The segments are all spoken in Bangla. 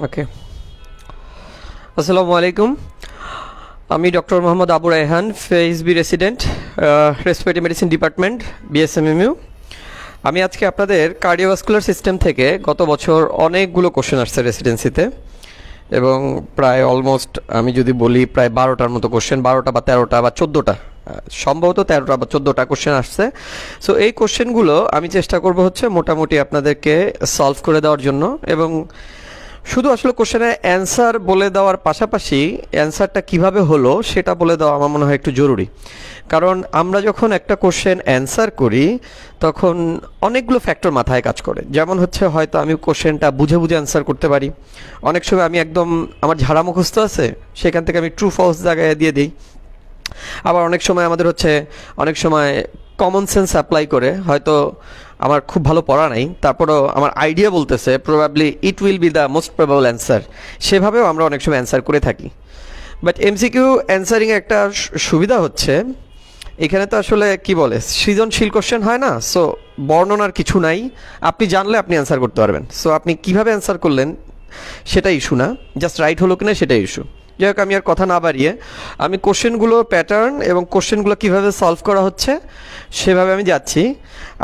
ওকে, আসসালামু আলাইকুম। আমি doctor Mohammad Abu Raihan, phase B resident, respiratory medicine department, BSMMU. আমি আজকে আপনাদের কার্ডিওভাস্কুলার সিস্টেম থেকে গত বছর অনেকগুলো কোশ্চেন আসছে রেসিডেন্সিতে, এবং প্রায় অলমোস্ট আমি যদি বলি প্রায় 12টার মতো কোশ্চেন, 12টা বা 13টা বা 14টা, সম্ভবত 13টা বা 14টা কোশ্চেন আসছে। সো এই কোশ্চেনগুলো আমি চেষ্টা করব হচ্ছে মোটামুটি আপনাদেরকে সলভ করে দেওয়ার জন্য, এবং শুধু আসলে কোশ্চেনের অ্যান্সার বলে দেওয়ার পাশাপাশি অ্যান্সারটা কিভাবে হলো সেটা বলে দেওয়া আমার মনে হয় একটু জরুরি। কারণ আমরা যখন একটা কোশ্চেন অ্যান্সার করি তখন অনেকগুলো ফ্যাক্টর মাথায় কাজ করে। যেমন হচ্ছে হয়তো আমি কোশ্চেনটা বুঝে বুঝে অ্যান্সার করতে পারি, অনেক সময় আমি একদম আমার ঝাড়া মুখস্থ আছে সেখান থেকে আমি ট্রু ফলস জায়গায় দিয়ে দিই। আবার অনেক সময় আমাদের হচ্ছে অনেক সময় কমন সেন্স অ্যাপ্লাই করে, হয়তো আমার খুব ভালো পড়া নাই তারপরও আমার আইডিয়া বলতেছে probably it will be the most probable answer, সেভাবেও আমরা অনেক সময় অ্যান্সার করে থাকি। বাট এমসিকিউ অ্যান্সারিংয়ে একটা সুবিধা হচ্ছে এখানে তো আসলে কি বলে সৃজনশীল কোশ্চেন হয় না, সো বর্ণনার কিছু নাই, আপনি জানলে আপনি অ্যান্সার করতে পারবেন। সো আপনি কিভাবে অ্যান্সার করলেন সেটা ইস্যু না, জাস্ট রাইট হলো কিনা সেটাই ইস্যু। যাই হোক, আমি আর কথা না বাড়িয়ে আমি কোশ্চেনগুলোর প্যাটার্ন এবং কোশ্চেনগুলো কীভাবে সলভ করা হচ্ছে সেভাবে আমি যাচ্ছি।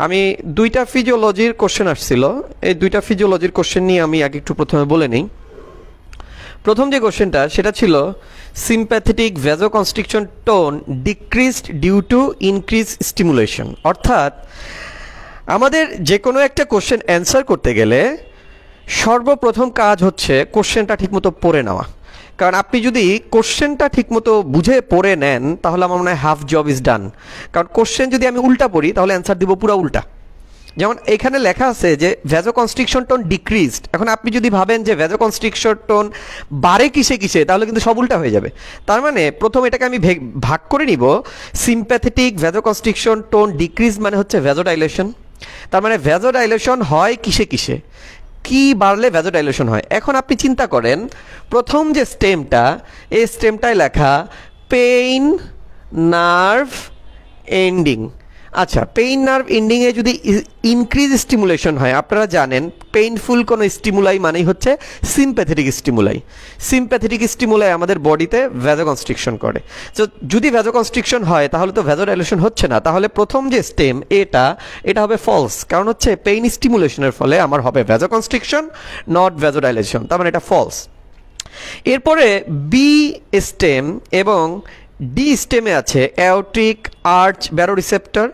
আমি 2টা ফিজিওলজির কোশ্চেন আসছিল, এই 2টা ফিজিওলজির কোশ্চেন নিয়ে আমি আগে একটু প্রথমে বলে নিই। প্রথম যে কোশ্চেনটা সেটা ছিল sympathetic vasoconstriction tone decreased due to increase stimulation. অর্থাৎ আমাদের যে কোনো একটা কোশ্চেন অ্যান্সার করতে গেলে সর্বপ্রথম কাজ হচ্ছে কোশ্চেনটা ঠিকমতো পড়ে নেওয়া। কারণ আপনি যদি কোশ্চেনটা ঠিকমতো বুঝে পড়ে নেন তাহলে আমার মনে হয় হাফ জব ইজ ডান। কারণ কোশ্চেন যদি আমি উল্টা পড়ি তাহলে অ্যান্সার দিব পুরো উল্টা। যেমন এখানে লেখা আছে যে ভ্যাসোকনস্ট্রিকশন টোন ডিক্রিজড, এখন আপনি যদি ভাবেন যে ভ্যাসোকনস্ট্রিকশন টোন বাড়ে কিসে কিসে তাহলে কিন্তু সব উল্টা হয়ে যাবে। তার মানে প্রথম এটাকে আমি ভাগ করে নিব, সিম্প্যাথেটিক ভ্যাসোকনস্ট্রিকশন টোন ডিক্রিজ মানে হচ্ছে ভ্যাসোডাইলেশন। তার মানে ভ্যাসোডাইলেশন হয় কিসে কিসে, কি বাড়লে ভ্যাসোডাইলেশন হয়। এখন আপনি চিন্তা করেন প্রথম যে স্টেমটা, এই স্টেমটায় লেখা পেইন নার্ভ এন্ডিং। আচ্ছা, পেইন নার্ভ এন্ডিংয়ে যদি ইনক্রিজ স্টিমুলেশন হয়, আপনারা জানেন পেইনফুল কোনো স্টিমুলাই মানেই হচ্ছে সিম্প্যাথেটিক স্টিমুলাই। সিম্প্যাথেটিক স্টিমুলাই আমাদের বডিতে ভ্যাসোকনস্ট্রিকশন করে। তো যদি ভ্যাসোকনস্ট্রিকশন হয় তাহলে তো ভ্যাসোডাইলেশন হচ্ছে না, তাহলে প্রথম যে স্টেম এটা হবে ফলস। কারণ হচ্ছে পেইন স্টিমুলেশনের ফলে আমার হবে ভ্যাসোকনস্ট্রিকশন, নট ভ্যাসোডাইলেশন, তার মানে এটা ফলস। এরপরে বি স্টেম এবং ডি স্টেমে আছে অ্যাওর্টিক আর্চ ব্যারোরিসেপ্টর,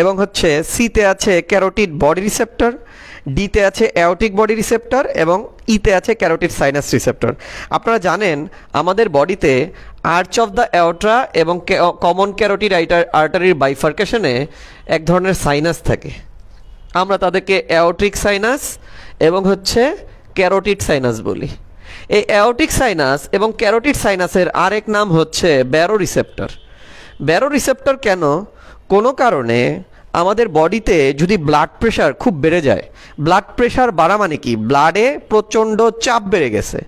এবং হচ্ছে সিতে আছে ক্যারোটিড বডি রিসেপ্টর, ডিতে আছে অ্যাওর্টিক বডি রিসেপ্টর, এবং ইতে আছে ক্যারোটিড সাইনাস রিসেপ্টর। আপনারা জানেন আমাদের বডিতে আর্চ অফ দ্য অ্যাওর্টা এবং কমন ক্যারোটিড আর্টারির বাইফার্কেশনে এক ধরনের সাইনাস থাকে, আমরা তাদেরকে অ্যাওর্টিক সাইনাস এবং হচ্ছে ক্যারোটিড সাইনাস বলি। এই অ্যাওর্টিক সাইনাস এবং ক্যারোটিড সাইনাসের আরেক নাম হচ্ছে ব্যারোরিসেপ্টর। ব্যারোরিসেপ্টর কেন? কোনো কারণে আমাদের বডিতে যদি ব্লাড প্রেশার খুব বেড়ে যায়, ব্লাড প্রেশার বাড়া মানে কি, ব্লাডে প্রচণ্ড চাপ বেড়ে গেছে।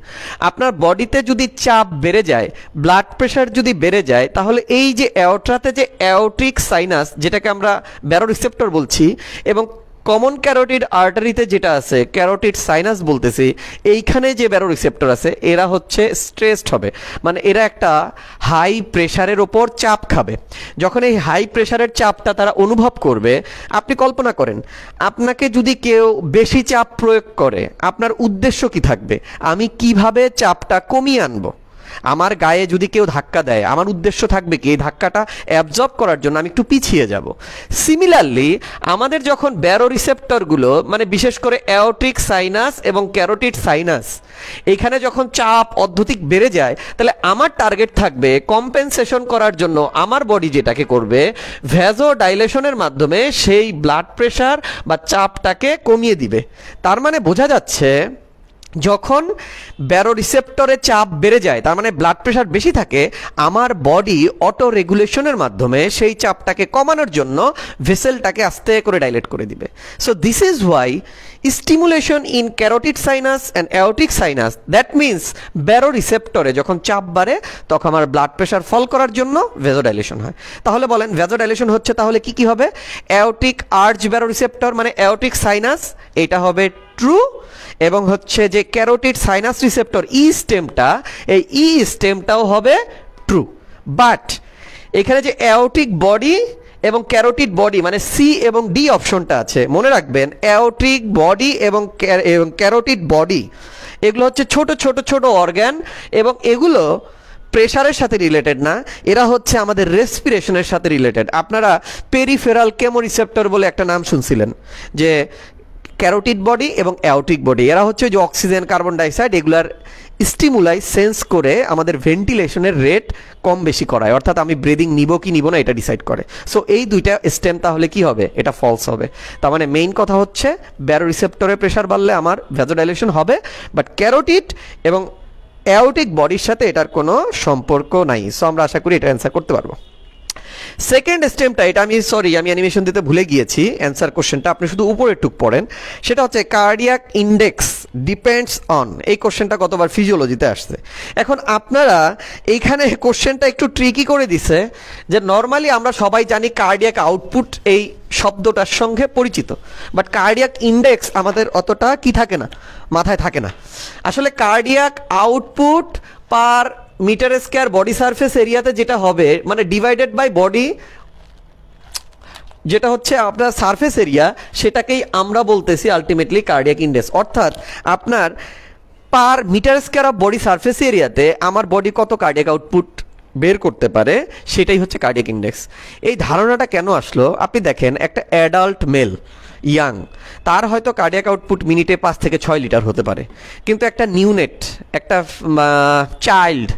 আপনার বডিতে যদি চাপ বেড়ে যায়, ব্লাড প্রেশার যদি বেড়ে যায়, তাহলে এই যে অ্যাওর্টাতে যে অ্যাওর্টিক সাইনাস যেটাকে আমরা ব্যারোরিসেপ্টর বলছি, এবং কমন ক্যারোটিড আর্টারিতে যেটা আছে ক্যারোটিড সাইনাস বলতেছি, এইখানে যে ব্যারোরিসেপ্টর আছে এরা হচ্ছে স্ট্রেসড হবে, মানে এরা একটা হাই প্রেশারের ওপর চাপ খাবে। যখন এই হাই প্রেশারের চাপটা তারা অনুভব করবে, আপনি কল্পনা করেন আপনাকে যদি কেউ বেশি চাপ প্রয়োগ করে, আপনার উদ্দেশ্য কি থাকবে? আমি কিভাবে চাপটা কমিয়ে আনবো? আমার গায়ে যদি কেউ ধাক্কা দেয়, আমার উদ্দেশ্য থাকবে কি এই ধাক্কাটা অ্যাবজর্ব করার জন্য আমি একটু পিছিয়ে যাব। সিমিলারলি আমাদের যখন ব্যারোরিসেপ্টরগুলো, মানে বিশেষ করে অ্যাওর্টিক সাইনাস এবং ক্যারোটিড সাইনাস, এখানে যখন চাপ অত্যধিক বেড়ে যায়, তাহলে আমার টার্গেট থাকবে কম্পেনসেশন করার জন্য আমার বডি যেটাকে করবে ভ্যাসোডাইলেশনের মাধ্যমে সেই ব্লাড প্রেশার বা চাপটাকে কমিয়ে দিবে। তার মানে বোঝা যাচ্ছে যখন ব্যারোরিসেপ্টরে চাপ বেড়ে যায়, তার মানে ব্লাড প্রেশার বেশি থাকে, আমার বডি অটো রেগুলেশনের মাধ্যমে সেই চাপটাকে কমানোর জন্য ভেসেলটাকে আস্তে করে ডাইলেট করে দিবে। So this is why stimulation in carotid sinus and aortic sinus, that means ব্যারোরিসেপ্টরে যখন চাপ বাড়ে তখন আমার ব্লাড প্রেশার ফল করার জন্য ভ্যাসোডাইলেশন হয়। তাহলে বলেন ভ্যাসোডাইলেশন হচ্ছে তাহলে কি কি হবে? অ্যাওর্টিক আর্চ ব্যারোরিসেপ্টর মানে অ্যাওর্টিক সাইনাস, এটা হবে ট্রু, এবং হচ্ছে যে ক্যারোটিড সাইনাস রিসেপ্টর ই স্টেমটা, এই ই স্টেমটাও হবে ট্রু। বাট এখানে যে অ্যাওটিক বডি এবং ক্যারোটিড বডি মানে সি এবং ডি অপশনটা আছে, মনে রাখবেন অ্যাওটিক বডি এবং ক্যারোটিড বডি এগুলো হচ্ছে ছোট ছোট ছোট অর্গান এবং এগুলো প্রেশারের সাথে রিলেটেড না, এরা হচ্ছে আমাদের রেসপিরেশনের সাথে রিলেটেড। আপনারা পেরিফেরাল কেমোরিসেপ্টর বলে একটা নাম শুনছিলেন, যে ক্যারোটিড বডি এবং অ্যাওটিক বডি এরা হচ্ছে যে অক্সিজেন কার্বন ডাইঅক্সাইড এগুলার স্টিমুলাই সেন্স করে আমাদের ভেন্টিলেশনের রেট কম বেশি করায়, অর্থাৎ আমি ব্রিদিং নিব কি নিব না এটা ডিসাইড করে। সো এই দুইটা স্টেম তাহলে কি হবে, এটা ফলস হবে। তার মানে মেইন কথা হচ্ছে ব্যারো রিসেপ্টরে প্রেশার বাড়লে আমার ভ্যাসোডাইলেশন হবে, বাট ক্যারোটিড এবং অ্যাওটিক বডির সাথে এটার কোনো সম্পর্ক নাই। সো আমরা আশা করি এটা অ্যান্সার করতে পারবো। সেকেন্ড স্টেমটা, এটা আমি অ্যানিমেশন দিতে ভুলে গিয়েছি, অ্যান্সার কোশ্চেনটা আপনি শুধু উপরের টুক পড়েন, সেটা হচ্ছে কার্ডিয়াক ইন্ডেক্স ডিপেন্ডস অন। এই কোশ্চেনটা গতবার ফিজিওলজিতে আসছে। এখন আপনারা এইখানে কোশ্চেনটা একটু ট্রিকি করে দিছে, যে নর্মালি আমরা সবাই জানি কার্ডিয়াক আউটপুট এই শব্দটার সঙ্গে পরিচিত, বাট কার্ডিয়াক ইন্ডেক্স আমাদের অতটা কি থাকে না, মাথায় থাকে না। আসলে cardiac output per metre square body surface এরিয়াতে যেটা হবে, মানে ডিভাইডেড বাই বডি যেটা হচ্ছে আপনার সারফেস এরিয়া, সেটাকেই আমরা বলতেছি আলটিমেটলি কার্ডিয়াক ইন্ডেক্স। অর্থাৎ আপনার per metre square of body surface এরিয়াতে আমার বডি কত কার্ডিয়াক আউটপুট বের করতে পারে, সেটাই হচ্ছে কার্ডিয়াক ইন্ডেক্স। এই ধারণাটা কেন আসলো, আপনি দেখেন একটা অ্যাডাল্ট মেল ইয়াং, তার হয়তো কার্ডিয়াক আউটপুট মিনিটে 5 থেকে 6 লিটার হতে পারে, কিন্তু একটা নিউনেট, একটা চাইল্ড,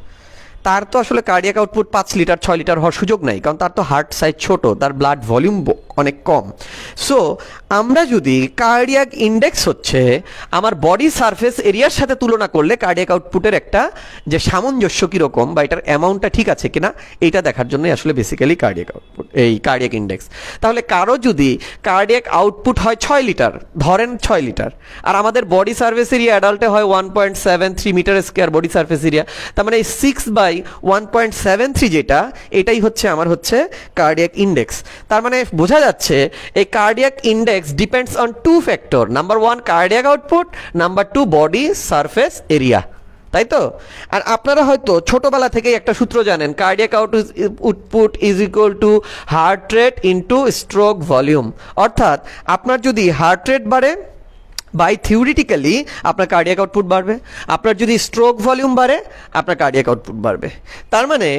তার তো আসলে কার্ডিয়াক আউটপুট 5 লিটার 6 লিটার হওয়ার সুযোগ নাই, কারণ তার তো হার্ট সাইজ ছোট, তার ব্লাড ভলিউম অনেক কম। সো আমরা যদি কার্ডিয়াক ইন্ডেক্স হচ্ছে আমার বডি সারফেস এরিয়ার সাথে তুলনা করলে কার্ডিয়াক আউটপুটের একটা যে সামঞ্জস্য কীরকম বা এটার অ্যামাউন্টটা ঠিক আছে কিনা, এইটা দেখার জন্যই আসলে বেসিক্যালি কার্ডিয়াক আউটপুট, এই কার্ডিয়াক ইন্ডেক্স। তাহলে কারো যদি কার্ডিয়াক আউটপুট হয় 6 লিটার, ধরেন 6 লিটার, আর আমাদের বডি সারফেস এরিয়া অ্যাডাল্টে হয় 1.73 metre square body surface area, তার মানে এই 6/1.73 যেটা, এটাই হচ্ছে আমার হচ্ছে কার্ডিয়াক ইন্ডেক্স। তার মানে বোঝা যাচ্ছে এই cardiac index depends on 2 factor, number 1 cardiac output, number 2 body surface area, তাই তো? আর আপনারা হয়তো ছোটবেলা থেকেই একটা সূত্র জানেন, cardiac output is equal two heart rate into stroke volume. অর্থাৎ আপনার যদি হার্ট রেট বাড়ে, বাই থিওরিটিক্যালি আপনার কার্ডিয়াক আউটপুট বাড়বে, আপনার যদি স্ট্রোক ভলিউম বাড়ে আপনার কার্ডিয়াক আউটপুট বাড়বে। তার মানে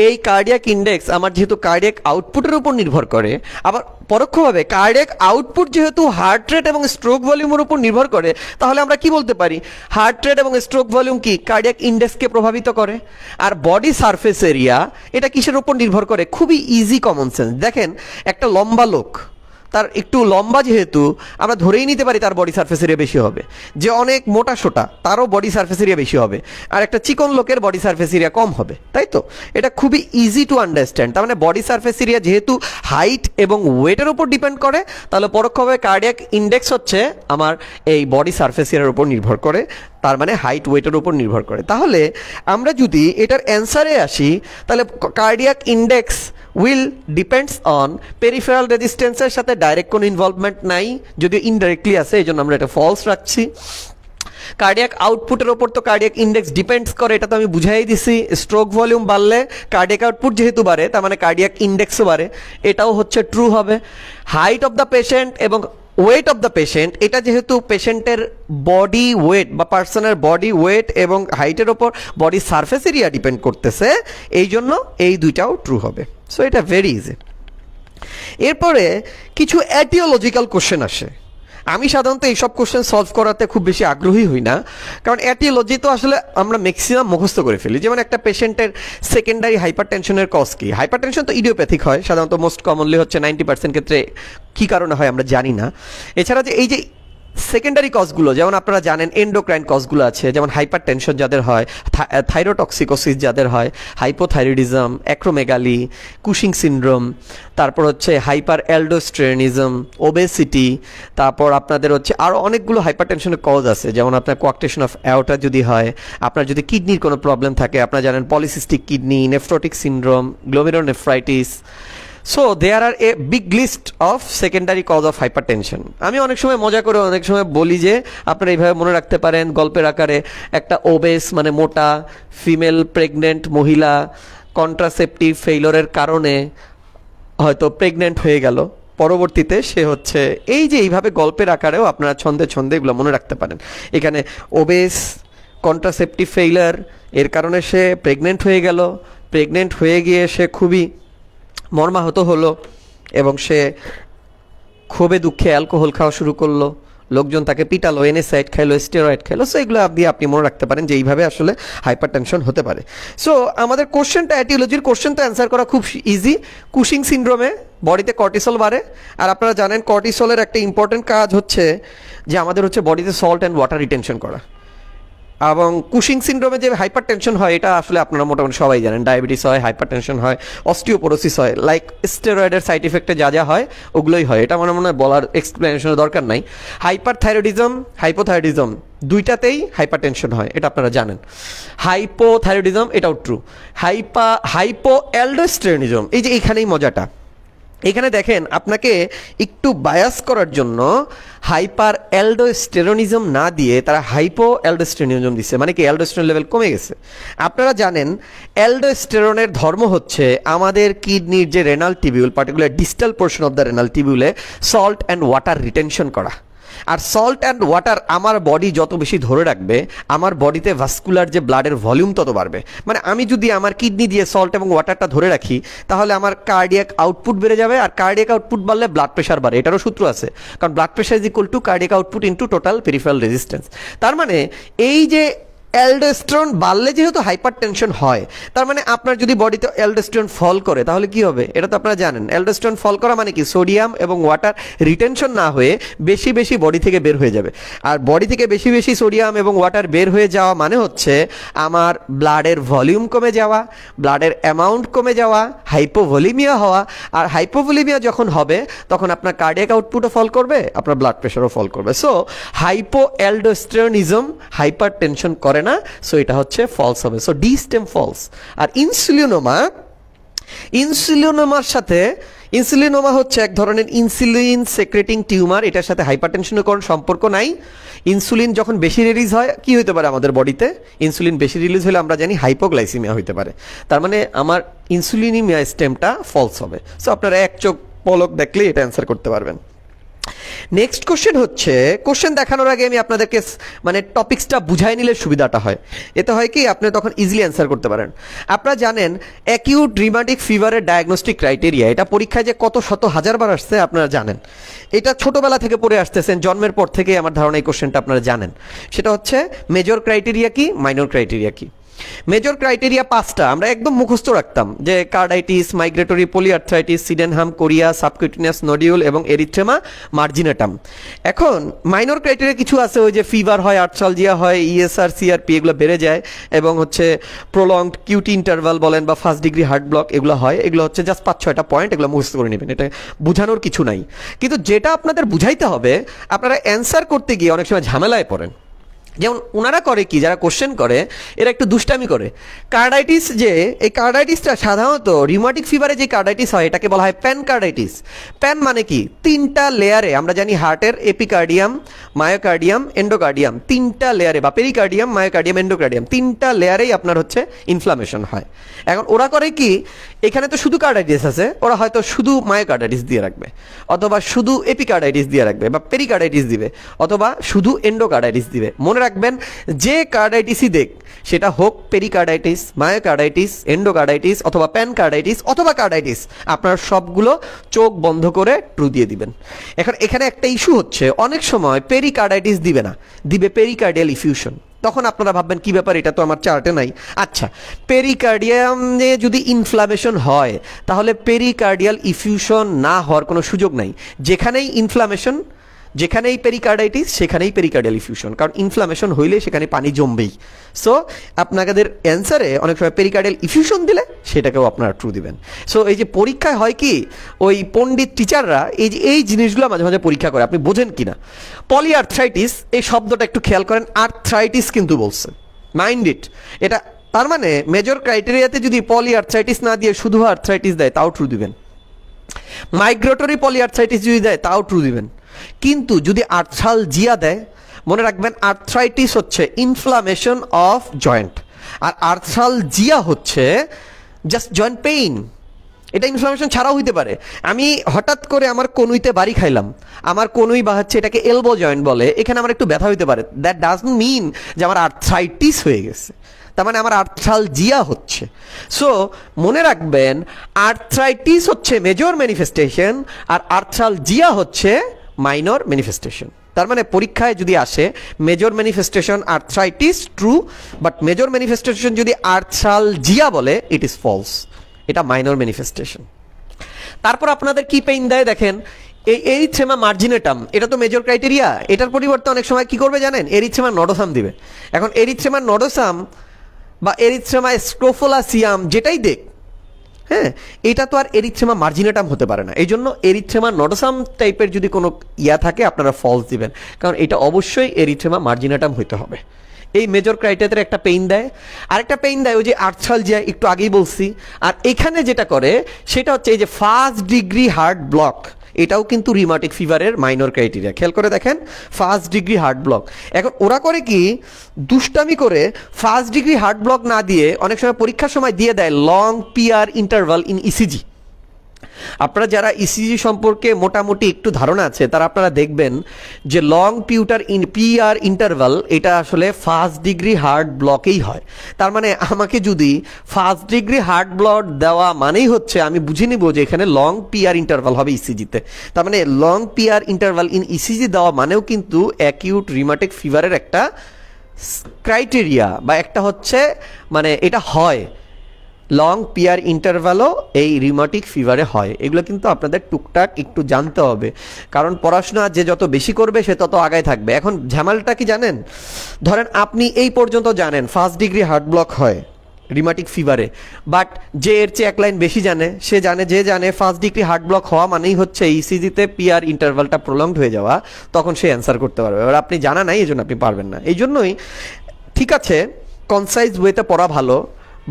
এই কার্ডিয়াক ইন্ডেক্স আমার যেহেতু কার্ডিয়াক আউটপুটের উপর নির্ভর করে, আবার পরোক্ষভাবে কার্ডিয়াক আউটপুট যেহেতু হার্ট রেট এবং স্ট্রোক ভলিউমের উপর নির্ভর করে, তাহলে আমরা কি বলতে পারি, হার্ট রেট এবং স্ট্রোক ভলিউম কি কার্ডিয়াক ইন্ডেক্সকে প্রভাবিত করে। আর বডি সারফেস এরিয়া এটা কিসের উপর নির্ভর করে, খুবই ইজি কমন সেন্স। দেখেন একটা লম্বা লোক, তার একটু লম্বা যেহেতু আমরা ধরেই নিতে পারি তার বডি সারফেস এরিয়া বেশি হবে, যে অনেক মোটা সোটা তারও বডি সারফেস এরিয়া বেশি হবে, আর একটা চিকন লোকের বডি সারফেস এরিয়া কম হবে, তাই তো? এটা খুবই ইজি টু আন্ডারস্ট্যান্ড। তার মানে বডি সারফেস এরিয়া যেহেতু হাইট এবং ওয়েটের উপর ডিপেন্ড করে, তাহলে পরোক্ষভাবে কার্ডিয়াক ইন্ডেক্স হচ্ছে আমার এই বডি সারফেস এরিয়ার উপর নির্ভর করে, তার মানে হাইট ওয়েটের উপর নির্ভর করে। তাহলে আমরা যদি এটার অ্যান্সারে আসি, তাহলে cardiac index will depends on peripheral রেজিস্ট্যান্সের সাথে ডাইরেক্ট কোনো ইনভলভমেন্ট নাই, যদিও ইনডাইরেক্টলি আছে, এই জন্য আমরা এটা ফলস রাখছি। কার্ডিয়াক আউটপুটের ওপর তো কার্ডিয়াক ইন্ডেক্স ডিপেন্ডস করে, এটা তো আমি বুঝাই দিছি। স্ট্রোক ভলিউম বাড়লে কার্ডিয়াক আউটপুট যেহেতু বাড়ে, তার মানে কার্ডিয়াক ইন্ডেক্সও বাড়ে, এটাও হচ্ছে ট্রু হবে। হাইট অফ দ্য পেশেন্ট এবং ওয়েট অফ দ্য পেশেন্ট, এটা যেহেতু পেশেন্টের বডি ওয়েট বা পার্সনের বডি ওয়েট এবং হাইটের ওপর বডি সারফেস এরিয়া ডিপেন্ড করতেছে, এই জন্য এই দুইটাও ট্রু হবে। সো এটা ভেরি ইজি। এরপরে কিছু এটিওলজিক্যাল কোশ্চেন আসে। আমি সাধারণত এইসব কোশ্চেন সলভ করাতে খুব বেশি আগ্রহী হই না, কারণ এটিওলজি তো আসলে আমরা ম্যাক্সিমাম মুখস্থ করে ফেলি। যেমন একটা পেশেন্টের সেকেন্ডারি হাইপার টেনশনের কজ কি, হাইপার টেনশন তো ইডিওপ্যাথিক হয় সাধারণত, মোস্ট কমনলি হচ্ছে 90% ক্ষেত্রে কী কারণে হয় আমরা জানি না। এছাড়া যে এই যে সেকেন্ডারি কজগুলো, যেমন আপনারা জানেন এন্ডোক্রাইন কজগুলো আছে, যেমন হাইপার টেনশন যাদের হয়, থাইরোটক্সিকোসিস যাদের হয়, হাইপোথাইরয়েডিজম, অ্যাক্রোমেগালি, কুশিং সিনড্রোম, তারপর হচ্ছে হাইপার অ্যালডোস্টেরনিজম, ওবেসিটি, তারপর আপনাদের হচ্ছে আরও অনেকগুলো হাইপার টেনশনের কজ আছে। যেমন আপনার কোয়াকটেশন অফ অ্যাওর্টা যদি হয়, আপনার যদি কিডনির কোনো প্রবলেম থাকে, আপনারা জানেন polycystic kidney, nephrotic syndrome, glomerulonephritis. So there are a big list of secondary cause of hypertension. আমি অনেক সময় মজা করে অনেক সময় বলি যে আপনারা এইভাবে মনে রাখতে পারেন গল্পের আকারে, একটা ওবেস মানে মোটা ফিমেল প্রেগনেন্ট মহিলা কন্ট্রাসেপটিভ ফেইলরের কারণে হয়তো প্রেগনেন্ট হয়ে গেল, পরবর্তীতে সে হচ্ছে এই যে এইভাবে গল্পের আকারেও আপনারা ছন্দে ছন্দে এগুলো মনে রাখতে পারেন। এখানে ওবেস কন্ট্রাসেপটিভ ফেইলার, এর কারণে সে প্রেগনেন্ট হয়ে গেল, প্রেগনেন্ট হয়ে গিয়ে সে খুবই মর্মাহত হলো এবং সে ক্ষোভে দুঃখে অ্যালকোহল খাওয়া শুরু করলো, লোকজন তাকে পিটালো, এনএসআইড খাইলো, স্টেরয়েড খাইলো। সো এগুলো আপনি মনে রাখতে পারেন যে এইভাবে আসলে হাইপার টেনশন হতে পারে। সো আমাদের কোশ্চেনটা এটিওলজির কোশ্চেন তো অ্যান্সার করা খুব ইজি। কুশিং সিনড্রোমে বডিতে কর্টিসল বাড়ে, আর আপনারা জানেন কর্টিসলের একটা ইম্পর্টেন্ট কাজ হচ্ছে যে আমাদের হচ্ছে বডিতে সল্ট অ্যান্ড ওয়াটার রিটেনশন করা। এবং কুশিং সিনড্রোমে যে হাইপার টেনশন হয় এটা আসলে আপনারা মোটামুটি সবাই জানেন, ডায়াবেটিস হয়, হাইপার টেনশন হয়, অস্টিওপোরোসিস হয়, লাইক স্টেরয়েডের সাইড ইফেক্টে যা যা হয় ওগুলোই হয়। এটা মনে হয় বলার এক্সপ্লেনেশনের দরকার নাই। হাইপার থাইরয়েডিজম, হাইপোথাইরয়েডিজম দুইটাতেই হাইপার টেনশন হয়, এটা আপনারা জানেন। হাইপোথাইরয়েডিজম এটাও ট্রু। হাইপোঅ্যালডোস্টেরনিজম, এই যে এইখানেই মজাটা, এখানে দেখেন আপনাকে একটু বায়াস করার জন্য হাইপার অ্যালডোস্টেরনিজম না দিয়ে তারা হাইপো অ্যালডোস্টেরনিজম দিচ্ছে, মানে কি অ্যালডোস্টেরন লেভেল কমে গেছে। আপনারা জানেন অ্যালডোস্টেরনের ধর্ম হচ্ছে আমাদের কিডনির যে renal tubule, particular distal portion of the renal টিবিউলে সল্ট অ্যান্ড ওয়াটার রিটেনশন করা। আর সল্ট অ্যান্ড ওয়াটার আমার বডি যত বেশি ধরে রাখবে, আমার বডিতে ভাস্কুলার যে ব্লাডের ভলিউম তত বাড়বে। মানে আমি যদি আমার কিডনি দিয়ে সল্ট এবং ওয়াটারটা ধরে রাখি তাহলে আমার কার্ডিয়াক আউটপুট বেড়ে যাবে, আর কার্ডিয়াক আউটপুট বাড়লে ব্লাড প্রেশার বাড়ে। এটারও সূত্র আছে, কারণ blood pressure is equal two cardiac output into total peripheral resistance. তার মানে এই যে অ্যালডোস্টেরন বাড়লে যেহেতু হাইপার টেনশন হয়, তার মানে আপনার যদি বডিতে অ্যালডোস্টেরন ফল করে তাহলে কি হবে এটা তো আপনারা জানেন। অ্যালডোস্টেরন ফল করা মানে কি সোডিয়াম এবং ওয়াটার রিটেনশন না হয়ে বেশি বেশি বডি থেকে বের হয়ে যাবে। আর বডি থেকে বেশি বেশি সোডিয়াম এবং ওয়াটার বের হয়ে যাওয়া মানে হচ্ছে আমার ব্লাডের ভলিউম কমে যাওয়া, ব্লাডের অ্যামাউন্ট কমে যাওয়া, হাইপোভলিমিয়া হওয়া। আর হাইপোভলিমিয়া যখন হবে তখন আপনার কার্ডিয়াক আউটপুটও ফল করবে, আপনার ব্লাড প্রেশারও ফল করবে। সো হাইপোঅ্যালডোস্টেরনিজম হাইপার টেনশন করে না, সো এটা হচ্ছে ফলস হবে। So the stem false. আর ইনসুলিনোমার সাথে, ইনসুলিনোমা হচ্ছে এক ধরনের ইনসুলিন সেক্রেটিং টিউমার, এটার সাথে হাইপারটেনশনের কোনো সম্পর্ক নাই। ইনসুলিন যখন বেশি রিলিজ হয় কি হতে পারে আমাদের বডিতে, ইনসুলিন বেশি রিলিজ হলে আমরা জানি হাইপোগ্লাইসিমিয়া হতে পারে। তার মানে আমার ইনসুলিনিমিয়া স্টেমটা ফলস হবে। সো আপনারা এক চোখ পলক দেখলে এটা অ্যান্সার করতে পারবেন। নেক্সট কোশ্চেন হচ্ছে, কোশ্চেন দেখানোর আগে আমি আপনাদেরকে মানে টপিক্সটা বুঝাই নিলে সুবিধাটা হয়, এতে হয় কি আপনি তখন ইজিলি অ্যান্সার করতে পারেন। আপনারা জানেন অ্যাকিউট রিমাটিক ফিভারের ডায়াগনস্টিক ক্রাইটেরিয়া, এটা পরীক্ষায় যে কত শত হাজারবার আসছে আপনারা জানেন। এটা ছোটবেলা থেকে পড়ে আসতেছেন, জন্মের পর থেকে আমার ধারণা এই কোশ্চেনটা আপনারা জানেন। সেটা হচ্ছে মেজর ক্রাইটেরিয়া কি, মাইনর ক্রাইটেরিয়া কি। মেজর ক্রাইটেরিয়া 5টা আমরা একদম মুখস্থ রাখতাম, যে carditis, migratory polyarthritis, Sydenham, chorea, subcutaneous nodule এবং এরিথ্রেমা মার্জিনেটাম। এখন মাইনর ক্রাইটেরিয়া কিছু আছে, ওই যে ফিভার হয়, আর্থ্রালজিয়া হয়, ইএসআর, সিআরপি এগুলো বেড়ে যায়, এবং হচ্ছে প্রলংড কিউটি ইন্টারভাল বলেন বা ফার্স্ট ডিগ্রি হার্ট ব্লক এগুলো হয়। এগুলো হচ্ছে জাস্ট 5-6টা পয়েন্ট, এগুলো মুখস্থ করে নেবেন, এটা বোঝানোর কিছু নাই। কিন্তু যেটা আপনাদের বুঝাইতে হবে, আপনারা অ্যান্সার করতে গিয়ে অনেক সময় ঝামেলায় পড়েন। যেমন ওনারা করে কি, যারা কোশ্চেন করে এরা একটু দুষ্টামি করে। কার্ডাইটিস, যে এই কার্ডাইটিসটা সাধারণত রিউমাটিক ফিভারে যে কার্ডাইটিস হয় এটাকে বলা হয় প্যানকার্ডাইটিস। প্যান মানে কি, 3টা লেয়ারে, আমরা জানি হার্টের এপিকার্ডিয়াম, মায়োকার্ডিয়াম, এন্ডোকার্ডিয়াম, 3টা লেয়ারে, বা পেরিকার্ডিয়াম, মায়োকার্ডিয়াম, এন্ডোকার্ডিয়াম, 3টা লেয়ারেই আপনার হচ্ছে ইনফ্লামেশন হয়। এখন ওরা করে কি, এখানে তো শুধু কার্ডাইটিস আছে, ওরা হয়তো শুধু মায়োকার্ডাইটিস দিয়ে রাখবে, অথবা শুধু এপিকার্ডাইটিস দিয়ে রাখবে, বা পেরিকার্ডাইটিস দিবে, অথবা শুধু এন্ডোকার্ডাইটিস দিবে। মনে রাখবেন যে কার্ডাইটিসই দেখ, সেটা হোক পেরিকার্ডাইটিস, মায়োকার্ডাইটিস, এন্ডোকার্ডাইটিস অথবা প্যানকার্ডাইটিস অথবা কার্ডাইটিস, আপনারা সবগুলো চোখ বন্ধ করে ট্রু দিয়ে দিবেন। এখন এখানে একটা ইস্যু হচ্ছে, অনেক সময় পেরিকার্ডাইটিস দিবে না, দিবে পেরিকার্ডিয়াল ইফিউশন। তখন আপনারা ভাববেন কি ব্যাপার, এটা তো আমার চার্টে নাই। আচ্ছা, পেরিকার্ডিয়ামে যদি ইনফ্লামেশন হয় তাহলে পেরিকার্ডিয়াল ইফিউশন না হওয়ার কোনো সুযোগ নাই। যেখানেই ইনফ্লামেশন, যেখানেই পেরিকার্ডাইটিস সেখানেই পেরিকার্ডিয়াল ইফিউশন, কারণ ইনফ্লামেশন হইলে সেখানে পানি জমবেই। সো আপনাদের অ্যান্সারে অনেক সময় পেরিকার্ডিয়াল ইফিউশন দিলে সেটাকেও আপনারা ট্রু দিবেন। সো এই যে পরীক্ষায় হয় কি, ওই পণ্ডিত টিচাররা এই জিনিসগুলো মাঝে মাঝে পরীক্ষা করে, আপনি বোঝেন কিনা। পলিআর্থ্রাইটিস এই শব্দটা একটু খেয়াল করেন, আর্থ্রাইটিস কিন্তু বলছে, মাইন্ড ইট। এটা তার মানে মেজর ক্রাইটেরিয়াতে যদি পলিআর্থ্রাইটিস না দিয়ে শুধু আর্থ্রাইটিস দেয় তাও ট্রু দিবেন। মাইগ্রেটরি পলিআর্থ্রাইটিস যদি দেয় তাও ট্রু দিবেন। কিন্তু যদি আর্থ্রালজিয়া দেয়, মনে রাখবেন আর্থ্রাইটিস হচ্ছে ইনফ্লামেশন অফ জয়েন্ট, আর আর্থ্রালজিয়া হচ্ছে জাস্ট জয়েন্ট পেইন। এটা ইনফ্লামেশন ছাড়াও হইতে পারে। আমি হঠাৎ করে আমার কনুইতে বাড়ি খাইলাম, আমার কনুই বা হচ্ছে এটাকে এলবো জয়েন্ট বলে, এখানে আমার একটু ব্যথা হইতে পারে, দ্যাট ডাজন্ট মিন যে আমার আর্থ্রাইটিস হয়ে গেছে, তার মানে আমার আর্থ্রালজিয়া হচ্ছে। সো মনে রাখবেন আর্থ্রাইটিস হচ্ছে মেজর ম্যানিফেস্টেশন আর আর্থ্রালজিয়া হচ্ছে মাইনর ম্যানিফেস্টেশন। তার মানে পরীক্ষায় যদি আসে major manifestation arthritis true, but major manifestation যদি আর্থ্রালজিয়া বলে ইট ইজ ফলস, এটা মাইনর ম্যানিফেস্টেশন। তারপর আপনাদের কি পেইন দেয় দেখেন, এই এরিথ্রেমা মার্জিনেটাম, এটা তো মেজর ক্রাইটেরিয়া, এটার পরিবর্তে অনেক সময় কি করবে জানেন, এরিথ্রেমা নডোসাম দিবে। এখন এরিথ্রেমা নডোসাম বা এরিথ্রেমা স্ক্রোফোলাসিয়াম যেটাই দেখ, হ্যাঁ, এটা তো আর এরিথ্রেমা মার্জিনেটাম হতে পারে না। এই জন্য এরিথ্রেমা নডোসাম টাইপের যদি কোনো ইয়া থাকে আপনারা ফলস দিবেন, কারণ এটা অবশ্যই এরিথ্রেমা মার্জিনেটাম হইতে হবে। এই মেজর ক্রাইটেরিয়াতে একটা পেইন দেয়, আরেকটা পেইন দেয় ওই যে আর্থ্রালজিয়া, একটু আগেই বলছি। আর এখানে যেটা করে সেটা হচ্ছে এই যে ফার্স্ট ডিগ্রি হার্ট ব্লক, এটাও কিন্তু রিউমাটিক ফিভারের মাইনর ক্রাইটেরিয়া। খেয়াল করে দেখেন ফার্স্ট ডিগ্রি হার্ট ব্লক। এখন ওরা করে কি, দুষ্টামি করে ফার্স্ট ডিগ্রি হার্ট ব্লক না দিয়ে অনেক সময় পরীক্ষার সময় দিয়ে দেয় long PR interval in ECG. আপনারা যারা ইসিজি সম্পর্কে মোটামুটি একটু ধারণা আছে তারা আপনারা দেখবেন যে লং পিআর ইন্টারভাল এটা আসলে ফার্স্ট ডিগ্রি হার্ট ব্লকেই হয়। তার মানে আমাকে যদি ফার্স্ট ডিগ্রি হার্ট ব্লক দেওয়া মানেই হচ্ছে আমি বুঝে নিব যে এখানে লং পিআর ইন্টারভাল হবে ইসিজিতে। তার মানে long PR interval in ECG দেওয়া মানেও কিন্তু অ্যাকিউট রিউমাটিক ফিভারের একটা ক্রাইটেরিয়া বা একটা হচ্ছে মানে এটা হয়। লং পিআর ইন্টারভ্যালও এই রিউমাটিক ফিভারে হয়। এগুলো কিন্তু আপনাদের টুকটাক একটু জানতে হবে, কারণ পড়াশোনা যে যত বেশি করবে সে তত আগায় থাকবে। এখন ঝামেলাটা কি জানেন, ধরেন আপনি এই পর্যন্ত জানেন ফার্স্ট ডিগ্রি হার্ট ব্লক হয় রিউমাটিক ফিভারে, বাট যে এর চেয়ে এক লাইন বেশি জানে সে জানে যে জানে ফার্স্ট ডিগ্রি হার্ট ব্লক হওয়া মানেই হচ্ছে ইসিজিতে পিআর ইন্টারভ্যালটা প্রলংড হয়ে যাওয়া, তখন সে অ্যান্সার করতে পারবে। এবার আপনি জানা নাই এই জন্য আপনি পারবেন না। এই জন্যই ঠিক আছে কনসাইজ ওয়েতে পড়া ভালো,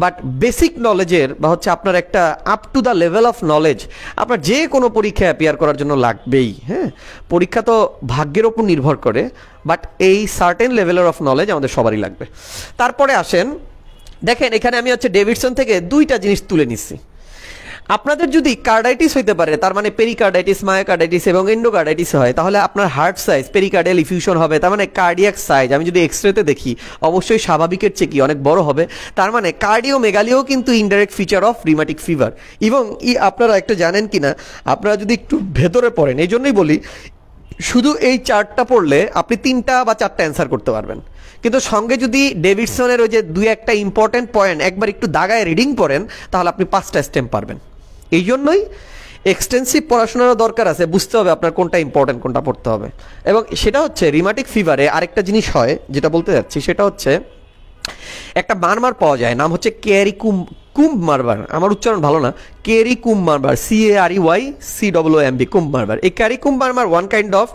বাট বেসিক নলেজের বা হচ্ছে আপনার একটা up to the level of knowledge আপনার যে কোনো পরীক্ষায় অ্যাপিয়ার করার জন্য লাগবেই। হ্যাঁ, পরীক্ষা তো ভাগ্যের ওপর নির্ভর করে, বাট এই সার্টেন লেভেলের অফ নলেজ আমাদের সবারই লাগবে। তারপরে আসেন দেখেন, এখানে আমি হচ্ছে ডেভিডসন থেকে দুইটা জিনিস তুলে নিচ্ছি। আপনাদের যদি কার্ডাইটিস হইতে পারে, তার মানে পেরিকার্ডাইটিস, মায়োকার্ডাইটিস এবং এন্ডোকার্ডাইটিস হয়, তাহলে আপনার হার্ট সাইজ পেরিকার্ডিয়াল ইফিউশন হবে, তার মানে কার্ডিয়াক সাইজ আমি যদি এক্সরেতে দেখি অবশ্যই স্বাভাবিকের চেয়ে কি অনেক বড় হবে। তার মানে কার্ডিওমেগালিও কিন্তু indirect feature of rheumatic fever. এবং আপনারা একটা জানেন কি না, আপনারা যদি একটু ভেতরে পড়েন, এই জন্যই বলি শুধু এই চার্টটা পড়লে আপনি 3টা বা 4টা অ্যান্সার করতে পারবেন, কিন্তু সঙ্গে যদি ডেভিডসনের ওই যে 2-1টা ইম্পর্টেন্ট পয়েন্ট একবার একটু দাগায় রিডিং করেন তাহলে আপনি 5টা স্টেম পারবেন। এই জন্যই এক্সটেন্সিভ পড়াশোনারও দরকার আছে, বুঝতে হবে আপনার কোনটা ইম্পর্টেন্ট কোনটা পড়তে হবে। এবং সেটা হচ্ছে রিউমাটিক ফিভারে আরেকটা জিনিস হয় যেটা বলতে যাচ্ছি, সেটা হচ্ছে একটা মারমার পাওয়া যায়, নাম হচ্ছে কুম্ভ মারবার। আমার উচ্চারণ ভালো না, কুম্ভ মারবার, CAREYCOOMB কুম্ভ মারবার। এই কুম্ভ মারমার ওয়ান কাইন্ড অফ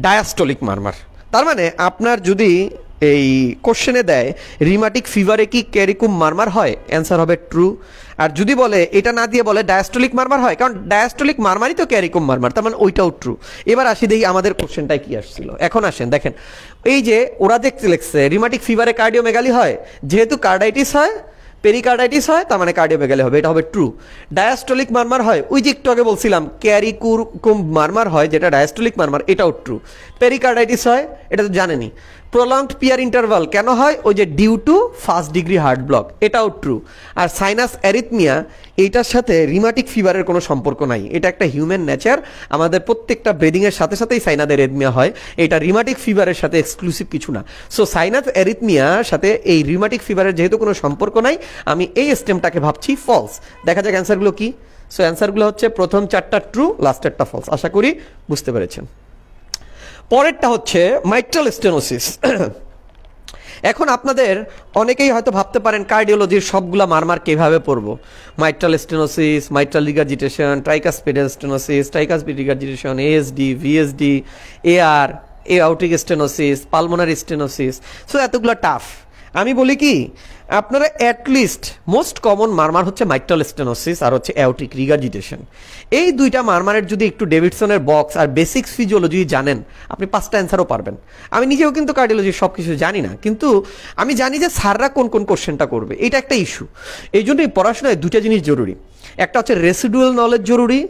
ডায়াস্টলিক মারমার। তার মানে আপনার যদি এই কোশ্চেনে দেয় রিউমাটিক ফিভারে কি কুম্ভ মারমার হয়, অ্যান্সার হবে ট্রু। আর যদি বলে এটা না দিয়ে বলে ডায়াস্টলিক মারমার হয়, কারণ ডায়াস্টলিক মারমারই তো কুম্ভ মারমার, তার মানে ওইটাও ট্রু। এবার আসি দেখি আমাদের কোশ্চেনটায় কি আসছিল। এখন আসেন দেখেন, এই যে ওরা দেখতে লিখছে রিউমাটিক ফিভারে কার্ডিওমেগালি হয়, যেহেতু কার্ডাইটিস হয় পেরিকার্ডাইটিস হয় তার মানে কার্ডিওমেগালি হবে, এটা হবে ট্রু। ডায়াস্টলিক মারমার হয়, ওই যে একটু আগে বলছিলাম কুম্ভ মারমার হয় যেটা ডায়াস্টলিক মারমার, এটাও ট্রু। পেরিকার্ডাইটিস হয় এটা তো জানেনি। প্রলংড পিয়ার ইন্টারভাল কেন হয়, ওই যে due to first degree heart block, এটাও ট্রু। আর সাইনাস অ্যারিথমিয়া এইটার সাথে রিউমাটিক ফিভারের কোনো সম্পর্ক নাই, এটা একটা হিউম্যান নেচার, আমাদের প্রত্যেকটা ব্রিদিংয়ের সাথে সাথেই সাইনাস অ্যারিথমিয়া হয়, এটা রিউমাটিক ফিভারের সাথে এক্সক্লুসিভ কিছু না। সো সাইনাস অ্যারিথমিয়ার সাথে এই রিউমাটিক ফিভারের যেহেতু কোনো সম্পর্ক নাই, আমি এই স্টেমটাকে ভাবছি ফলস। দেখা যাক অ্যান্সারগুলো কি। সো অ্যান্সারগুলো হচ্ছে প্রথম 4টা ট্রু, লাস্টেরটা ফলস। আশা করি বুঝতে পেরেছেন। পরেরটা হচ্ছে মাইট্রাল স্টেনোসিস। এখন আপনাদের অনেকেই হয়তো ভাবতে পারেন কার্ডিওলজির সবগুলা মারমার কিভাবে পড়বো, mitral stenosis, mitral regurgitation, tricuspid stenosis, tricuspid regurgitation, ASD, VSD, AR, aortic stenosis, pulmonary stenosis. So এতগুলো টাফ। আমি বলি কি, আপনারা অ্যাটলিস্ট মোস্ট কমন মারমার হচ্ছে মাইট্রাল স্টেনোসিস আর হচ্ছে অ্যাওর্টিক রিগার্জিটেশন। এই দুইটা মারমারের যদি একটু ডেভিডসনের বক্স আর বেসিক্স ফিজিওলজি জানেন, আপনি 5টা অ্যান্সারও পারবেন। আমি নিজেও কিন্তু কার্ডিওলজির সব কিছু জানি না, কিন্তু আমি জানি যে স্যাররা কোন কোন কোশ্চেনটা করবে, এটা একটা ইস্যু। এই জন্যই পড়াশোনায় দুইটা জিনিস জরুরি, একটা হচ্ছে রেসিডুয়াল নলেজ জরুরি,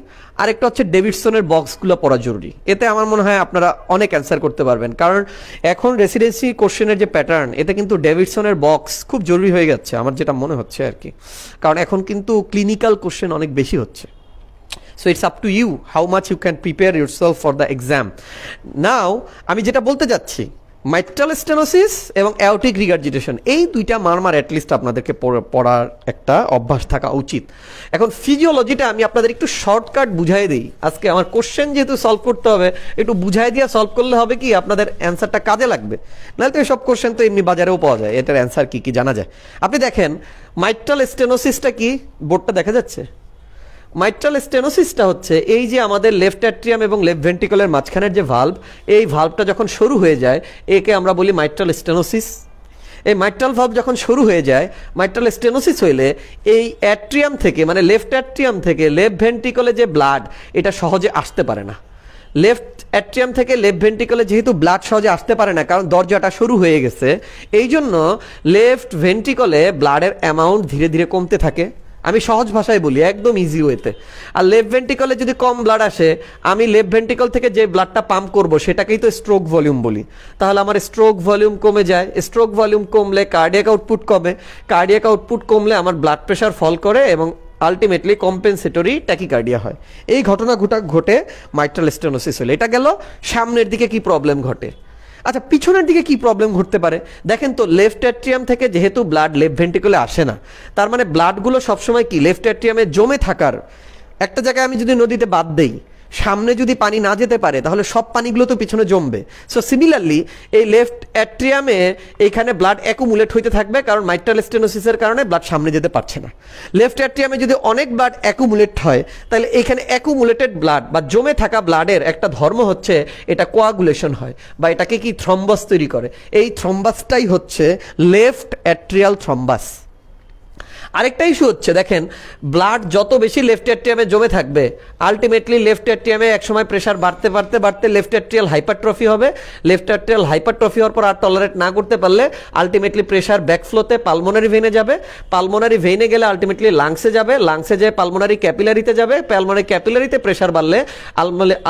আর একটা হচ্ছে ডেভিডসনের বক্সগুলো পড়া জরুরি। এতে আমার মনে হয় আপনারা অনেক অ্যান্সার করতে পারবেন, কারণ এখন রেসিডেন্সি কোশ্চেনের যে প্যাটার্ন, এতে কিন্তু ডেভিডসনের বক্স খুব জরুরি হয়ে যাচ্ছে আমার যেটা মনে হচ্ছে আর কি, কারণ এখন কিন্তু ক্লিনিক্যাল কোশ্চেন অনেক বেশি হচ্ছে। So it's up to you how much you can prepare yourself for the exam. Now আমি যেটা বলতে যাচ্ছি, মাইট্রাল স্টেনোসিস এবং অ্যাওর্টিক রিগার্জিটেশন, এই দুইটা মারমার অ্যাটলিস্ট আপনাদেরকে পড়ার একটা অভ্যাস থাকা উচিত। এখন ফিজিওলজিটা আমি আপনাদের একটু শর্টকাট বুঝাই দিই আজকে। আমার কোশ্চেন যেহেতু সলভ করতে হবে, একটু বুঝাই দিয়ে সলভ করলে হবে কি আপনাদের অ্যান্সারটা কাজে লাগবে। নাহলে তো সব কোশ্চেন তো এমনি বাজারেও পাওয়া যায়, এটার অ্যান্সার কি কি জানা যায়। আপনি দেখেন মাইট্রাল স্টেনোসিসটা কি, বোর্ডটা দেখা যাচ্ছে? মাইট্রাল স্টেনোসিসটা হচ্ছে এই যে আমাদের লেফট অ্যাট্রিয়াম এবং লেফট ভেন্ট্রিকলের মাঝখানের যে ভালভ, এই ভালভটা যখন শুরু হয়ে যায় একে আমরা বলি মাইট্রাল স্টেনোসিস। এই মাইট্রাল ভালভ যখন শুরু হয়ে যায়, মাইট্রাল স্টেনোসিস হইলে এই অ্যাট্রিয়াম থেকে, মানে লেফট অ্যাট্রিয়াম থেকে লেফট ভেন্ট্রিকলে যে ব্লাড, এটা সহজে আসতে পারে না। লেফট অ্যাট্রিয়াম থেকে লেফট ভেন্ট্রিকলে যেহেতু ব্লাড সহজে আসতে পারে না, কারণ দরজাটা শুরু হয়ে গেছে, এই জন্য লেফট ভেন্ট্রিকলে ব্লাডের অ্যামাউন্ট ধীরে ধীরে কমতে থাকে। আমি সহজ ভাষায় বলি, একদম ইজি ওয়েতে। আর লেফট ভেন্ট্রিকলে যদি কম ব্লাড আসে, আমি লেফট ভেন্ট্রিকল থেকে যে ব্লাডটা পাম্প করব সেটাকেই তো স্ট্রোক ভলিউম বলি। তাহলে আমার স্ট্রোক ভলিউম কমে যায়, স্ট্রোক ভলিউম কমলে কার্ডিয়াক আউটপুট কমে, কার্ডিয়াক আউটপুট কমলে আমার ব্লাড প্রেশার ফল করে এবং আলটিমেটলি কম্পেনসেটরি ট্যাকিকার্ডিয়া হয়। এই ঘটনা ঘটে মাইট্রাল স্টেনোসিস হলে। এটা গেল সামনের দিকে কি প্রবলেম ঘটে। আচ্ছা, পিছনের দিকে কি প্রবলেম ঘটতে পারে দেখেন তো। লেফট অ্যাট্রিয়াম থেকে যেহেতু ব্লাড লেফট ভেন্ট্রিকলে আসে না, তার মানে ব্লাডগুলো সবসময় কি লেফট অ্যাট্রিয়ামে জমে থাকার একটা জায়গায়। আমি যদি নদীতে বাদ দেই, সামনে যদি পানি না যেতে পারে, তাহলে সব পানিগুলো তো পিছনে জমবে। সো সিমিলারলি এই লেফট অ্যাট্রিয়ামে এইখানে ব্লাড অ্যাকুমুলেট হইতে থাকবে, কারণ মাইট্রাল স্টেনোসিসের কারণে ব্লাড সামনে যেতে পারছে না। লেফট অ্যাট্রিয়ামে যদি অনেক ব্লাড অ্যাকুমুলেট হয়, তাহলে এইখানে অ্যাকুমুলেটেড ব্লাড বা জমে থাকা ব্লাডের একটা ধর্ম হচ্ছে এটা কোয়াগুলেশন হয়, বা এটাকে কি থ্রম্বাস তৈরি করে। এই থ্রম্বাসটাই হচ্ছে লেফট অ্যাট্রিয়াল থ্রম্বাস। আরেকটা ইস্যু হচ্ছে, দেখেন ব্লাড যত বেশি লেফট অ্যাট্রিয়ামে জমে থাকবে, আলটিমেটলি লেফট অ্যাট্রিয়ামে একসময় প্রেশার বাড়তে বাড়তে বাড়তে লেফট অ্যাট্রিয়াল হাইপারট্রফি হবে। লেফট অ্যাট্রিয়াল হাইপারট্রফি হওয়ার পর আর টলারেট না করতে পারলে আলটিমেটলি প্রেশার ব্যাকফ্লোতে পালমোনারি ভেইনে যাবে, পালমোনারি ভেইনে গেলে আলটিমেটলি লাংসে যাবে, লাংসে যেয়ে পালমোনারি ক্যাপিলারিতে যাবে, পালমোনারি ক্যাপিলারিতে প্রেশার বাড়লে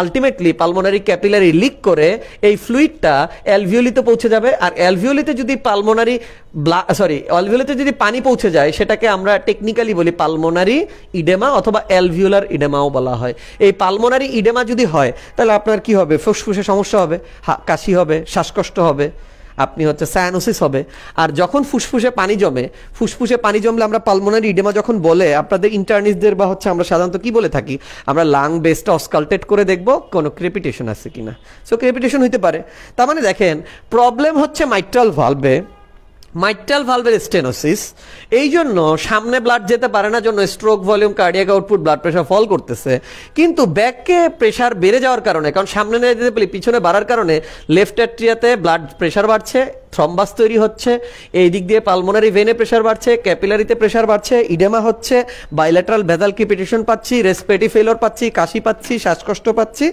আলটিমেটলি পালমোনারি ক্যাপিলারি লিক করে এই ফ্লুইডটা অ্যালভিওলিতে পৌঁছে যাবে। আর অ্যালভিওলিতে যদি অ্যালভিওলিতে যদি পানি পৌঁছে যায়, সেটাকে আমরা টেকনিক্যালি বলি পালমোনারি ইডেমা অথবা অ্যালভিওলার ইডেমাও বলা হয়। এই পালমোনারি ইডেমা যদি হয়, তাহলে আপনার কি হবে? ফুসফুসে সমস্যা হবে, কাশি হবে, শ্বাসকষ্ট হবে, আপনি হচ্ছে সায়ানোসিস হবে। আর যখন ফুসফুসে পানি জমলে আমরা পালমোনারি ইডেমা যখন বলে, আপনাদের ইন্টার্নিস্টদের বা হচ্ছে আমরা সাধারণত কি বলে থাকি, আমরা লাং বেসটা অস্কালটেট করে দেখব কোনো ক্রেপিটেশন আছে কিনা। সো ক্রেপিটেশন হইতে পারে। তার মানে দেখেন প্রবলেম হচ্ছে মাইট্রাল ভালভের স্টেনোসিস। এই জন্য সামনে ব্লাড যেতে পারে না, জন্য stroke volume, cardiac output, blood pressure fall করতেছে। কিন্তু ব্যাকে প্রেশার বেড়ে যাওয়ার কারণে, কারণ সামনে না যেতে পারলে পিছনে বাড়ার কারণে লেফট অ্যাট্রিয়াতে ব্লাড প্রেশার বাড়ছে, থ্রম্বাস তৈরি হচ্ছে, এই দিক দিয়ে পালমোনারি ভেনে প্রেশার বাড়ছে, ক্যাপিলারিতে প্রেশার বাড়ছে, ইডেমা হচ্ছে, বাইল্যাটারাল ভেসাল ক্রিপিটেশন পাচ্ছি, রেসপিরেটরি ফেলিওর পাচ্ছি, কাশি পাচ্ছি, শ্বাসকষ্ট পাচ্ছি,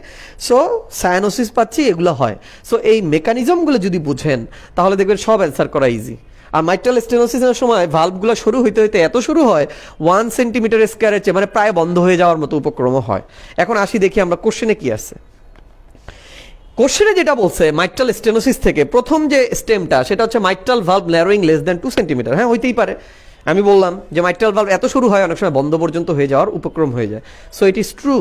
সো সায়ানোসিস পাচ্ছি, এগুলো হয়। সো এই মেকানিজমগুলো যদি বুঝেন, তাহলে দেখবেন সব অ্যান্সার করা ইজি। আর মাইট্রাল স্টেনোসিসের সময় ভালভগুলো শুরু হইতে এত শুরু হয় 1 সেন্টিমিটার স্কয়ারের চেয়ে, মানে প্রায় বন্ধ হয়ে যাওয়ার মতো উপক্রম হয়। এখন আসি দেখি আমরা কোশ্চেনে কি আছে। কোশ্চেনে যেটা বলছে মাইট্রাল স্টেনোসিস থেকে প্রথম যে স্টেমটা, সেটা হচ্ছে mitral valve narrowing less than 2 centimetre. হ্যাঁ, হইতেই পারে। আমি বললাম যে মাইট্রাল ভালভ এত শুরু হয়, অনেক সময় বন্ধ পর্যন্ত হয়ে যাওয়ার উপক্রম হয়ে যায়। So it is true.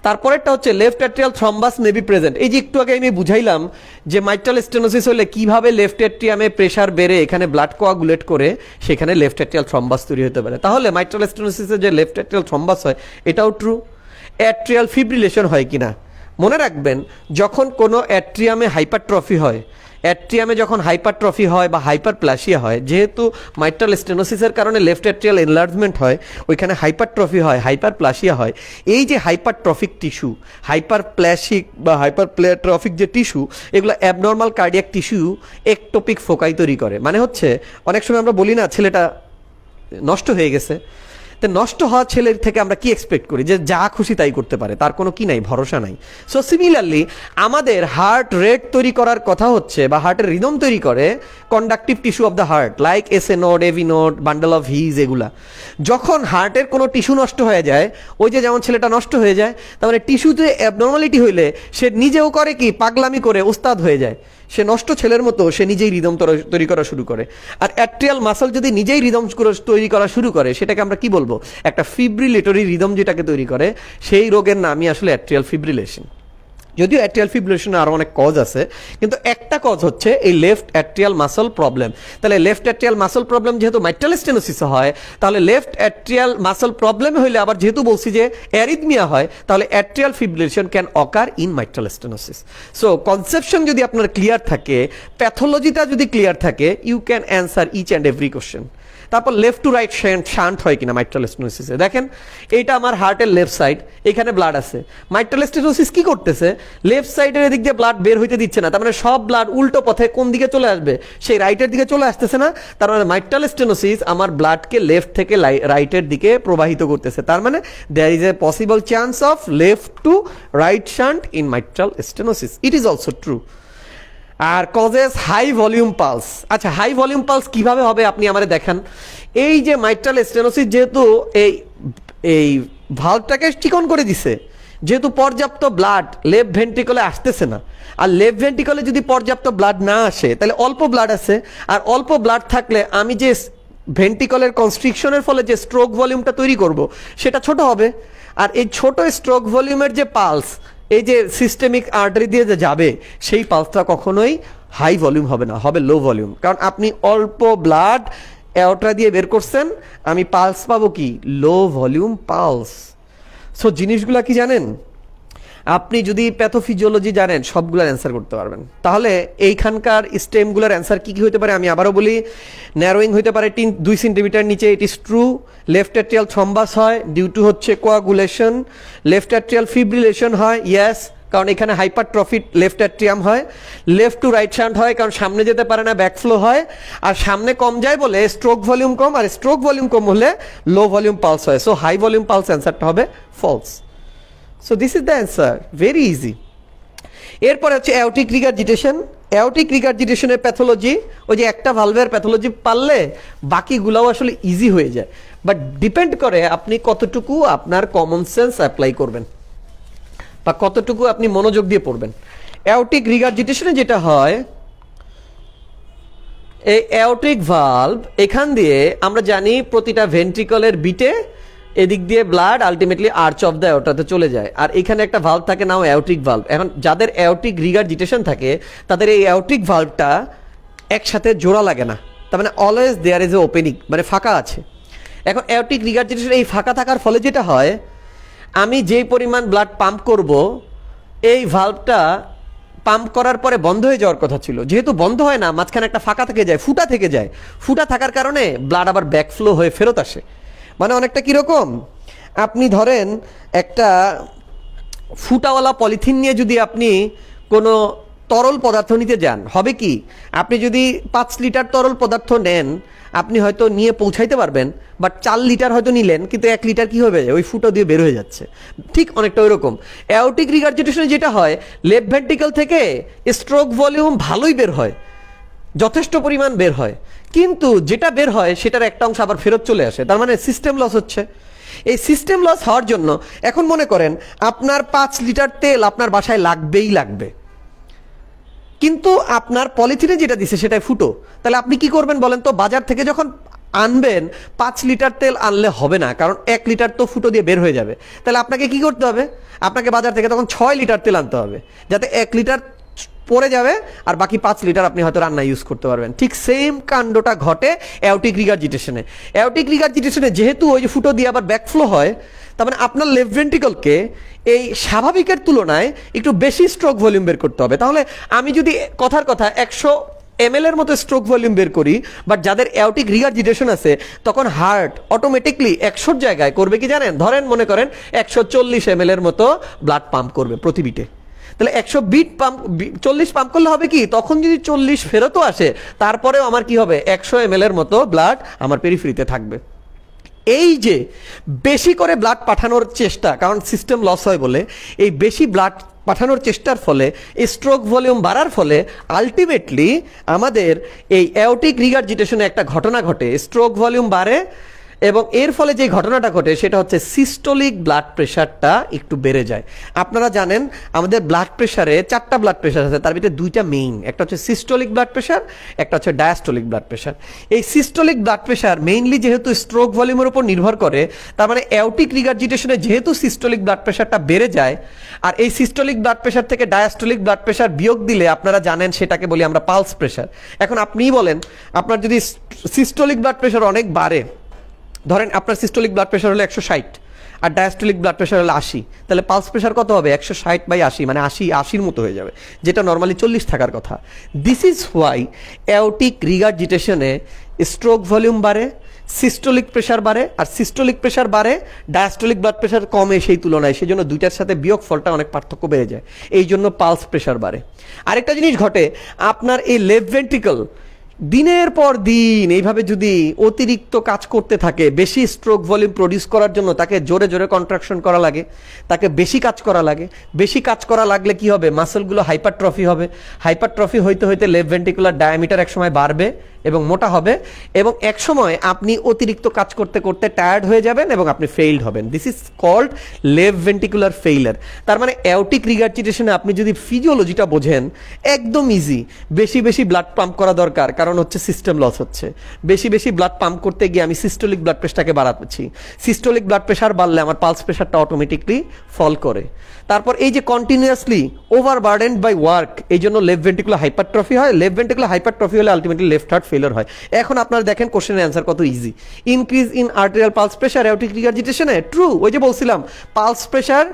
তারপরেরটা হচ্ছে left atrial thrombus may be present. এই যে একটু আগে আমি বুঝাইলাম যে মাইট্রাল স্টেনোসিস হলে কিভাবে লেফট অ্যাট্রিয়ামে প্রেশার বেড়ে এখানে ব্লাড কোয়াগুলেট করে সেখানে লেফট অ্যাট্রিয়াল থ্রম্বাস তৈরি হতে পারে। তাহলে মাইট্রাল স্টেনোসিসে যে লেফট অ্যাট্রিয়াল থ্রম্বাস হয়, এটাও ট্রু। অ্যাট্রিয়াল ফিব্রিলেশন হয় কিনা মনে রাখবেন, যখন কোনো অ্যাট্রিয়ামে হাইপারট্রফি হয়, অ্যাট্রিয়ামে যখন হাইপারট্রফি হয় বা হাইপারপ্লাসিয়া হয়, যেহেতু মাইট্রাল স্টেনোসিসের কারণে লেফট অ্যাট্রিয়াল এনলার্জমেন্ট হয়, ওইখানে হাইপারট্রফি হয়, হাইপারপ্লাসিয়া হয়। এই যে হাইপারট্রফিক টিস্যু, হাইপারপ্লাসিক বা হাইপারপ্লেট্রফিক যে টিস্যু, এগুলো অ্যাবনর্মাল কার্ডিয়াক টিস্যু একটোপিক ফোকাই তৈরি করে। মানে হচ্ছে অনেক সময় আমরা বলি না ছেলেটা নষ্ট হয়ে গেছে, তো নষ্ট হওয়া ছেলের থেকে আমরা কি এক্সপেক্ট করি, যে যা খুশি তাই করতে পারে, তার কোনো কি নাই, ভরসা নাই। সো সিমিলারলি আমাদের হার্ট রেট তৈরি করার কথা হচ্ছে, বা হার্টের রিদম তৈরি করে conductive tissue of the heart, like SA node, AV node, bundle of His, এগুলা। যখন হার্টের কোনো টিস্যু নষ্ট হয়ে যায়, ওই যে যেমন ছেলেটা নষ্ট হয়ে যায়, তার মানে টিস্যুতে অ্যাবনর্মালিটি হইলে সে নিজেও করে কি, পাগলামি করে ওস্তাদ হয়ে যায়। সে নষ্ট ছেলের মতো সে নিজেই রিদম তৈরি করা শুরু করে। আর অ্যাট্রিয়াল মাসল যদি নিজেই রিদম তৈরি করা শুরু করে, সেটাকে আমরা কি বলবো, একটা ফিব্রিলেটরি রিদম যেটাকে তৈরি করে, সেই রোগের নামই আসলে অ্যাট্রিয়াল ফিব্রিলেশন। যদিও অ্যাট্রিয়াল ফিব্রিলেশনের আরও অনেক কজ আছে, কিন্তু একটা কজ হচ্ছে এই লেফট অ্যাট্রিয়াল মাসল প্রবলেম। তাহলে লেফট অ্যাট্রিয়াল মাসল প্রবলেম যেহেতু মাইট্রাল স্টেনোসিস হয়, তাহলে লেফট অ্যাট্রিয়াল মাসল প্রবলেম হইলে, আবার যেহেতু বলছি যে অ্যারিথমিয়া হয়, তাহলে atrial fibrillation can occur in mitral stenosis. So conception যদি আপনার ক্লিয়ার থাকে, প্যাথোলজিটা যদি ক্লিয়ার থাকে, you can answer each and every question. তারপর লেফট টু রাইট শান্ট হয় কিনা মাইট্রাল স্টেনোসিসে, দেখেন এইটা আমার হার্টের লেফট সাইড, এখানে ব্লাড আছে। মাইট্রাল স্টেনোসিস কি করতেছে, লেফট সাইডের এদিক দিয়ে ব্লাড বের হইতে দিচ্ছে না, তার মানে সব ব্লাড উল্টো পথে কোন দিকে চলে আসবে, সেই রাইটের দিকে চলে আসতেছে না। তার মানে মাইট্রাল স্টেনোসিস আমার ব্লাডকে লেফট থেকে রাইটের দিকে প্রবাহিত করতেছে। তার মানে there is a possible chance of left to right shunt in mitral stenosis. It is also true. আর কজেস হাই ভলিউম পালস। আচ্ছা, হাই ভলিউম পালস কিভাবে হবে আপনি আমারে দেখান। এই যে মাইট্রাল স্টেনোসিস যেহেতু এই ভালভটাকে চিকন করে দিছে, যেহেতু পর্যাপ্ত ব্লাড লেফট ভেন্ট্রিকলে আসতেছে না, আর লেফট ভেন্ট্রিকলে যদি পর্যাপ্ত ব্লাড না আসে, তাহলে অল্প ব্লাড আছে, আর অল্প ব্লাড থাকলে আমি যে ভেন্ট্রিকলের কনস্ট্রিকশনের ফলে যে স্ট্রোক ভলিউমটা তৈরি করব, সেটা ছোট হবে। আর এই ছোট স্ট্রোক ভলিউমের যে পালস, এই যে সিস্টেমিক আর্টারি দিয়ে যে যাবে, সেই পালসটা কখনোই হাই ভলিউম হবে না, হবে লো ভলিউম। কারণ আপনি অল্প ব্লাড অ্যাওর্টা দিয়ে বের করছেন, আমি পালস পাবো কি, লো ভলিউম পালস। সো জিনিসগুলা কি জানেন, আপনি যদি প্যাথোফিজিওলজি জানেন, সবগুলোর অ্যান্সার করতে পারবেন। তাহলে এইখানকার স্টেমগুলোর অ্যান্সার কি কি হতে পারে, আমি আবারও বলি। ন্যারোয়িং হতে পারে 2 সেন্টিমিটার নিচে, ইট is true. Left atrial thrombus হয় ডিউ টু হচ্ছে কোয়াগুলেশন। লেফট অ্যাট্রিয়াল ফিব্রিলেশন হয়, ইয়েস, কারণ এখানে হাইপারট্রফিড লেফট অ্যাট্রিয়াম হয়। লেফট টু রাইট শান্ট হয়, কারণ সামনে যেতে পারে না, ব্যাকফ্লো হয়। আর সামনে কম যায় বলে স্ট্রোক ভলিউম কম, আর স্ট্রোক ভলিউম কম হলে লো ভলিউম পালস হয়। সো হাই ভলিউম পালস অ্যান্সারটা হবে false. So this is the answer, very easy. এরপরে হচ্ছে অ্যাওটিক রিগার্জিটেশন। অ্যাওটিক রিগার্জিটেশনের প্যাথোলজি, ওই যে একটা ভালভের প্যাথোলজি পারলে বাকিগুলোও আসলে ইজি হয়ে যায়, বাট ডিপেন্ড করে আপনি কতটুকু আপনার কমন সেন্স অ্যাপ্লাই করবেন বা কতটুকু আপনি মনোযোগ দিয়ে পড়বেন। অ্যাওটিক রিগার্জিটেশনে যেটা হয়, এই অ্যাওটিক ভালভ, এখান দিয়ে আমরা জানি প্রতিটা ভেন্ট্রিকলের বিটে এদিক দিয়ে blood ultimately arch of the অ্যাওর্টাতে চলে যায়। আর এখানে একটা ভালভ থাকে নাও অ্যাওটিক ভালভ। এখন যাদের অ্যাওটিক রিগার্জিটেশন থাকে, তাদের এই অ্যাওটিক ভালভটা একসাথে জোড়া লাগে না, তার মানে always there is a opening, মানে ফাঁকা আছে। এখন অ্যাওটিক রিগার্জিটেশন এই ফাঁকা থাকার ফলে যেটা হয়, আমি যেই পরিমাণ ব্লাড পাম্প করব, এই ভালভটা পাম্প করার পরে বন্ধ হয়ে যাওয়ার কথা ছিল, যেহেতু বন্ধ হয় না, মাঝখানে একটা ফাঁকা থেকে যায়, ফুটা থেকে যায়। ফুটা থাকার কারণে ব্লাড আবার ব্যাকফ্লো হয়ে ফেরত আসে। মানে অনেকটা কীরকম, আপনি ধরেন একটা ফুটাওয়ালা পলিথিন নিয়ে যদি আপনি কোনো তরল পদার্থ নিতে যান, হবে কি, আপনি যদি 5 লিটার তরল পদার্থ নেন, আপনি হয়তো নিয়ে পৌঁছাইতে পারবেন, বাট 4 লিটার হয়তো নিলেন, কিন্তু 1 লিটার কি হবে, ওই ফুটো দিয়ে বের হয়ে যাচ্ছে। ঠিক অনেকটা ওই রকম অ্যাওটিক রিগার্জিটেশনে যেটা হয়, লেফট ভেন্ট্রিকল থেকে স্ট্রোক ভলিউম ভালোই বের হয়, যথেষ্ট পরিমাণ বের হয়, কিন্তু যেটা বের হয় সেটার একটা অংশ আবার ফেরত চলে আসে। তার মানে সিস্টেম লস হচ্ছে। এই সিস্টেম লস হওয়ার জন্য এখন মনে করেন আপনার 5 লিটার তেল আপনার বাসায় লাগবেই লাগবে, কিন্তু আপনার পলিথিনে যেটা দিছে সেটাই ফুটো। তাহলে আপনি কি করবেন বলেন তো, বাজার থেকে যখন আনবেন 5 লিটার তেল আনলে হবে না, কারণ 1 লিটার তো ফুটো দিয়ে বের হয়ে যাবে। তাহলে আপনাকে কি করতে হবে, আপনাকে বাজার থেকে তখন 6 লিটার তেল আনতে হবে, যাতে 1 লিটার পড়ে যাবে, আর বাকি 5 লিটার আপনি হয়তো রান্না ইউজ করতে পারবেন। ঠিক সেম কাণ্ডটা ঘটে অ্যাওর্টিক রিগারজিটেশনে। অ্যাওর্টিক রিগারজিটেশনে যেহেতু ওই যে ফুটো দিয়ে আবার ব্যাকফ্লো হয়, তার মানে আপনার লেফট ভেন্ট্রিকলকে এই স্বাভাবিকের তুলনায় একটু বেশি স্ট্রোক ভলিউম বের করতে হবে। তাহলে আমি যদি কথার কথা 100 ml এর মতো স্ট্রোক ভলিউম বের করি, বাট যাদের অ্যাওর্টিক রিগারজিটেশন আছে তখন হার্ট অটোমেটিকলি 100 জায়গায় করবে কি জানেন? ধরেন মনে করেন 140 ml এর মতো ব্লাড পাম্প করবে প্রতি বিটে। তাহলে 100 বিট পাম্প 40 পাম্প করলে হবে কি, তখন যদি 40 ফেরতও আসে তারপরেও আমার কি হবে, 100 ml এর মতো ব্লাড আমার পেরিফেরিতে থাকবে। এই যে বেশি করে ব্লাড পাঠানোর চেষ্টা, কারণ সিস্টেম লস হয় বলে এই বেশি ব্লাড পাঠানোর চেষ্টার ফলে স্ট্রোক ভলিউম বাড়ার ফলে আলটিমেটলি আমাদের এই অ্যাওর্টিক রিগারজিটেশনে একটা ঘটনা ঘটে, স্ট্রোক ভলিউম বাড়ে এবং এর ফলে যে ঘটনাটা ঘটে সেটা হচ্ছে সিস্টোলিক ব্লাড প্রেশারটা একটু বেড়ে যায়। আপনারা জানেন আমাদের ব্লাড প্রেশারে 4টা ব্লাড প্রেশার আছে, তার ভিতরে 2টা মেইন, একটা হচ্ছে সিস্টোলিক ব্লাড প্রেশার, একটা হচ্ছে ডায়াস্টোলিক ব্লাড প্রেশার। এই সিস্টোলিক ব্লাড প্রেশার মেইনলি যেহেতু স্ট্রোক ভলিউমের উপর নির্ভর করে, তার মানে অ্যাওর্টিক রিগারজিটেশনে যেহেতু সিস্টোলিক ব্লাড প্রেশারটা বেড়ে যায়, আর এই সিস্টোলিক ব্লাড প্রেশার থেকে ডায়াস্টোলিক ব্লাড প্রেশার বিয়োগ দিলে আপনারা জানেন সেটাকে বলি আমরা পালস প্রেশার। এখন আপনিই বলেন, আপনার যদি সিস্টোলিক ব্লাড প্রেশার অনেক বাড়ে, ধরেন আপনার সিস্টোলিক ব্লাড প্রেশার হলো 160 আর ডায়াস্টোলিক ব্লাড প্রেশার হলো 80, তাহলে পালস প্রেশার কত হবে? 160/80, মানে 80-80-র মতো হয়ে যাবে, যেটা নর্মালি 40 থাকার কথা। দিস ইজ হোয়াই অ্যাওর্টিক রিগারজিটেশনে স্ট্রোক ভলিউম বাড়ে, সিস্টোলিক প্রেশার বাড়ে, আর সিস্টোলিক প্রেশার বাড়ে, ডায়াস্টোলিক ব্লাড প্রেশার কমে সেই তুলনায়, সেই জন্য দুইটার সাথে বিয়োগ ফলটা অনেক পার্থক্য বেড়ে যায়, এই জন্য পালস প্রেশার বাড়ে। আরেকটা জিনিস ঘটে, আপনার এই লেফট ভেন্ট্রিকল দিনের পর দিন এইভাবে যদি অতিরিক্ত কাজ করতে থাকে, বেশি স্ট্রোক ভলিউম প্রডিউস করার জন্য তাকে জোরে জোরে কন্ট্রাকশন করা লাগে, তাকে বেশি কাজ করা লাগে। বেশি কাজ করা লাগলে কি হবে? মাসেলগুলো হাইপারট্রফি হবে। হাইপারট্রফি হইতে হইতে লেফট ভেন্ট্রিকুলার ডায়ামিটার একসময় বাড়বে এবং মোটা হবে, এবং একসময় আপনি অতিরিক্ত কাজ করতে করতে টায়ার্ড হয়ে যাবেন এবং আপনি ফেইলড হবেন। This is called left ventricular failure. তার মানে অ্যাওর্টিক রিগারজিটেশনে আপনি যদি ফিজিওলজিটা বোঝেন, একদম ইজি। বেশি বেশি ব্লাড পাম্প করা দরকার, কারণ হচ্ছে সিস্টেম লস হচ্ছে। বেশি বেশি ব্লাড পাম্প করতে গিয়ে আমি সিস্টোলিক ব্লাড প্রেশারটাকে বাড়াচ্ছি। সিস্টোলিক ব্লাড প্রেশার বাড়লে আমার পালস প্রেশারটা অটোমেটিকলি ফল করে। তারপর এই যে কন্টিনিউয়াসলি ওভারবার্ডেন্ড বাই ওয়ার্ক, এই জন্য লেফট ভেন্ট্রিকুলার হাইপারট্রফি হয়। লেফট ভেন্ট্রিকুলার হাইপারট্রফি হলে আলটিমেটলি লেফট হার্ট ফেলিওর হয়। এখন আপনারা দেখেন কোশ্চেনের অ্যান্সার কত easy. Increase in arterial pulse pressure aortic রিগারজিটেশনে, ট্রু। ওই যে বলছিলাম pulse pressure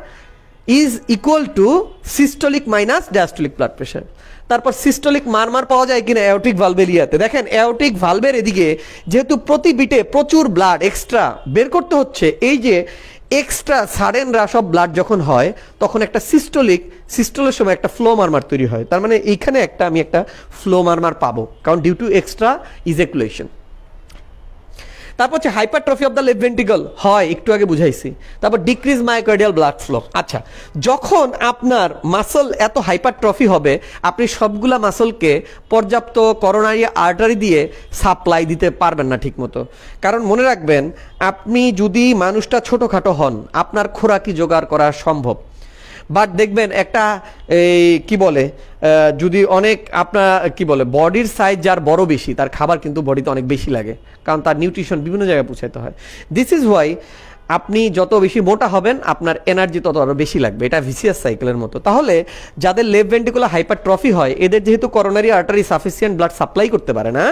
is equal to systolic minus diastolic blood pressure. তারপর সিস্টোলিক মারমার পাওয়া যায় কিনা অ্যাওর্টিক ভালভের ইয়াতে, দেখেন অ্যাওর্টিক ভালভের এদিকে যেহেতু প্রতি বিটে প্রচুর ব্লাড এক্সট্রা বের করতে হচ্ছে, এই যে extra sudden rush of blood যখন হয় তখন একটা সিস্টোলের সময় একটা ফ্লো মারমার তৈরি হয়। তার মানে এইখানে আমি একটা ফ্লো মারমার পাবো, কারণ ডিউ টু এক্সট্রা ইজেকুলেশন। তারপর হচ্ছে hypertrophy of the left ventricle হয়, একটু আগে বুঝাইছি। তারপর ডিক্রিজ মায়োকার্ডিয়াল ব্লাড ফ্লো। আচ্ছা, যখন আপনার মাসল এত হাইপারট্রফি হবে, আপনি সবগুলা মাসলকে পর্যাপ্ত করোনারি আর্টারি দিয়ে সাপ্লাই দিতে পারবেন না ঠিক মতো। কারণ মনে রাখবেন, আপনি যদি মানুষটা ছোটোখাটো হন, আপনার খোরাকি জোগাড় করা সম্ভব, বাট দেখবেন একটা এই কি বলে, যদি অনেক আপনার কি বলে বডির সাইজ যার বড় বেশি, তার খাবার কিন্তু বডিতে অনেক বেশি লাগে, কারণ তার নিউট্রিশন বিভিন্ন জায়গায় পৌঁছাতে হয়। দিস ইজ ওয়াই আপনি যত বেশি মোটা হবেন আপনার এনার্জি তত আরও বেশি লাগবে। এটা ভিসিয়াস সাইকেলের মতো। তাহলে যাদের লেফট ভেন্ট্রিকুলার হাইপারট্রফি হয়, এদের যেহেতু coronary artery sufficient blood supply করতে পারে না,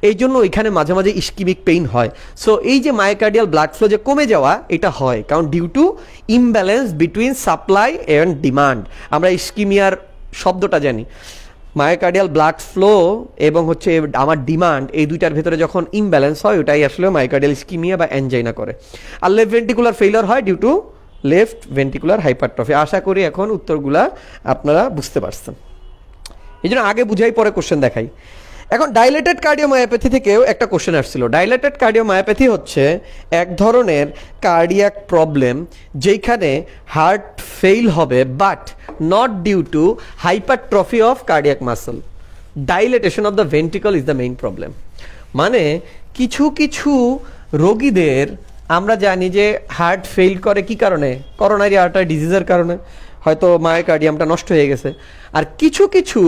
এই জন্য ওইখানে মাঝে মাঝে ইস্কিমিক পেইন হয়। সো এই যে মায়োকার্ডিয়াল ব্লাড ফ্লো যে কমে যাওয়া, এটা হয় কারণ due to imbalance between supply and demand. আমরা ইস্কিমিয়ার শব্দটা জানি, মায়োকার্ডিয়াল ব্লাড ফ্লো এবং হচ্ছে আমার ডিমান্ড, এই দুইটার ভেতরে যখন ইমব্যালেন্স হয়, ওটাই আসলে মায়োকার্ডিয়াল ইস্কিমিয়া বা অ্যানজাইনা করে। আর লেফট ভেন্ট্রিকুলার ফেইলার হয় due to left ventricular hypertrophy. আশা করি এখন উত্তরগুলা আপনারা বুঝতে পারছেন। এই জন্য আগে বুঝাই পরে কোশ্চেন দেখাই। এখন ডাইলেটেড কার্ডিওমায়োপ্যাথি থেকেও একটা কোশ্চেন আসছিল। ডাইলেটেড কার্ডিওমায়োপ্যাথি হচ্ছে এক ধরনের কার্ডিয়াক প্রবলেম যেখানে হার্ট ফেইল হবে, but not due to hypertrophy of cardiac muscle. Dilatation of the ventricle is the main problem. মানে কিছু কিছু রোগীদের আমরা জানি যে হার্ট ফেইল করে কি কারণে? করোনারি আর্টারি ডিজিজের কারণে, হয়তো মায়োকার্ডিয়ামটা নষ্ট হয়ে গেছে। আর কিছু কিছু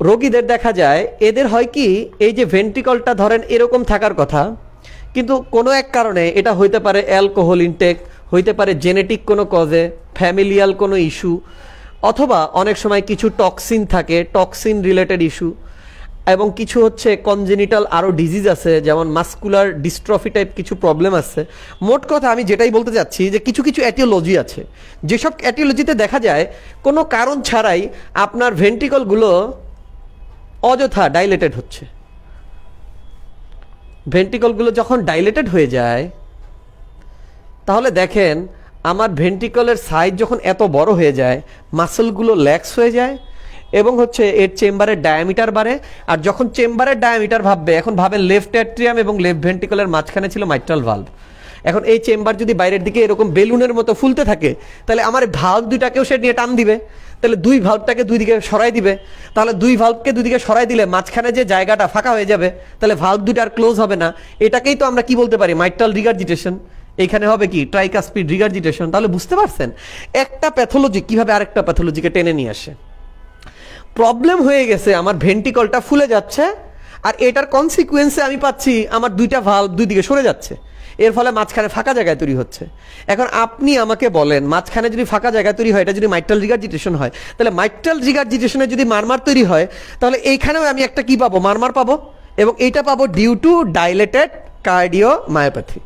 রোগীদের দেখা যায় এদের হয় কি, এই যে ভেন্ট্রিকলটা ধরেন এরকম থাকার কথা, কিন্তু কোনো এক কারণে এটা হইতে পারে অ্যালকোহল ইনটেক, হইতে পারে জেনেটিক কোনো কজে, ফ্যামিলিয়াল কোনো ইস্যু, অথবা অনেক সময় কিছু টক্সিন থাকে, টক্সিন রিলেটেড ইস্যু, এবং কিছু হচ্ছে কনজেনিটাল আরও ডিজিজ আছে, যেমন মাস্কুলার ডিস্ট্রফি টাইপ কিছু প্রবলেম আছে। মোট কথা আমি যেটাই বলতে চাচ্ছি যে কিছু কিছু এটিওলজি আছে, যেসব এটিওলজিতে দেখা যায় কোনো কারণ ছাড়াই আপনার ভেন্ট্রিকলগুলো অযথা ডাইলেটেড হচ্ছে। ভেন্ট্রিকলগুলো যখন ডাইলেটেড হয়ে যায় তাহলে দেখেন আমার ভেন্ট্রিকলের সাইজ যখন এত বড় হয়ে যায়, মাসলগুলো ল্যাক্স হয়ে যায় এবং হচ্ছে এর চেম্বারের ডায়ামিটার বাড়ে। আর যখন চেম্বারের ডায়ামিটার ভাববে, এখন ভাবেন লেফট অ্যাট্রিয়াম এবং লেফট ভেন্ট্রিকলের মাঝখানে ছিল মাইট্রাল ভালভ। এখন এই চেম্বার যদি বাইরের দিকে এরকম বেলুনের মতো ফুলতে থাকে, তাহলে আমার ভালভ দুইটাকেও সে নিয়ে টান দিবে, তাহলে দুই ভালভটাকে দুই দিকে সরাই দিবে। তাহলে দুই ভালভকে দুই দিকে সরাই দিলে মাঝখানে যে জায়গাটা ফাঁকা হয়ে যাবে, তাহলে ভালভ দুইটা আর ক্লোজ হবে না। এটাকেই তো আমরা কি বলতে পারি, মাইট্রাল রিগার্জিটেশন। এইখানে হবে কি, ট্রাইকাসপিড রিগার্জিটেশন। তাহলে বুঝতে পারছেন একটা প্যাথোলজি কিভাবে আরেকটা প্যাথোলজিকে টেনে নিয়ে আসে। প্রবলেম হয়ে গেছে, আমার ভেন্ট্রিকলটা ফুলে যাচ্ছে, আর এটার কনসিকুয়েন্সে আমি পাচ্ছি আমার দুইটা ভালভ দুই দিকে সরে যাচ্ছে, এর ফলে মাঝখানে ফাঁকা জায়গায় তৈরি হচ্ছে। এখন আপনি আমাকে বলেন, মাঝখানে যদি ফাঁকা জায়গা তৈরি হয়, এটা যদি মাইট্রাল রিগার্জিটেশন হয়, তাহলে মাইট্রাল রিগার্জিটেশনে যদি মারমার তৈরি হয়, তাহলে এইখানেও আমি একটা কি পাবো, মারমার পাবো, এবং এইটা পাবো due to dilated cardiomyopathy,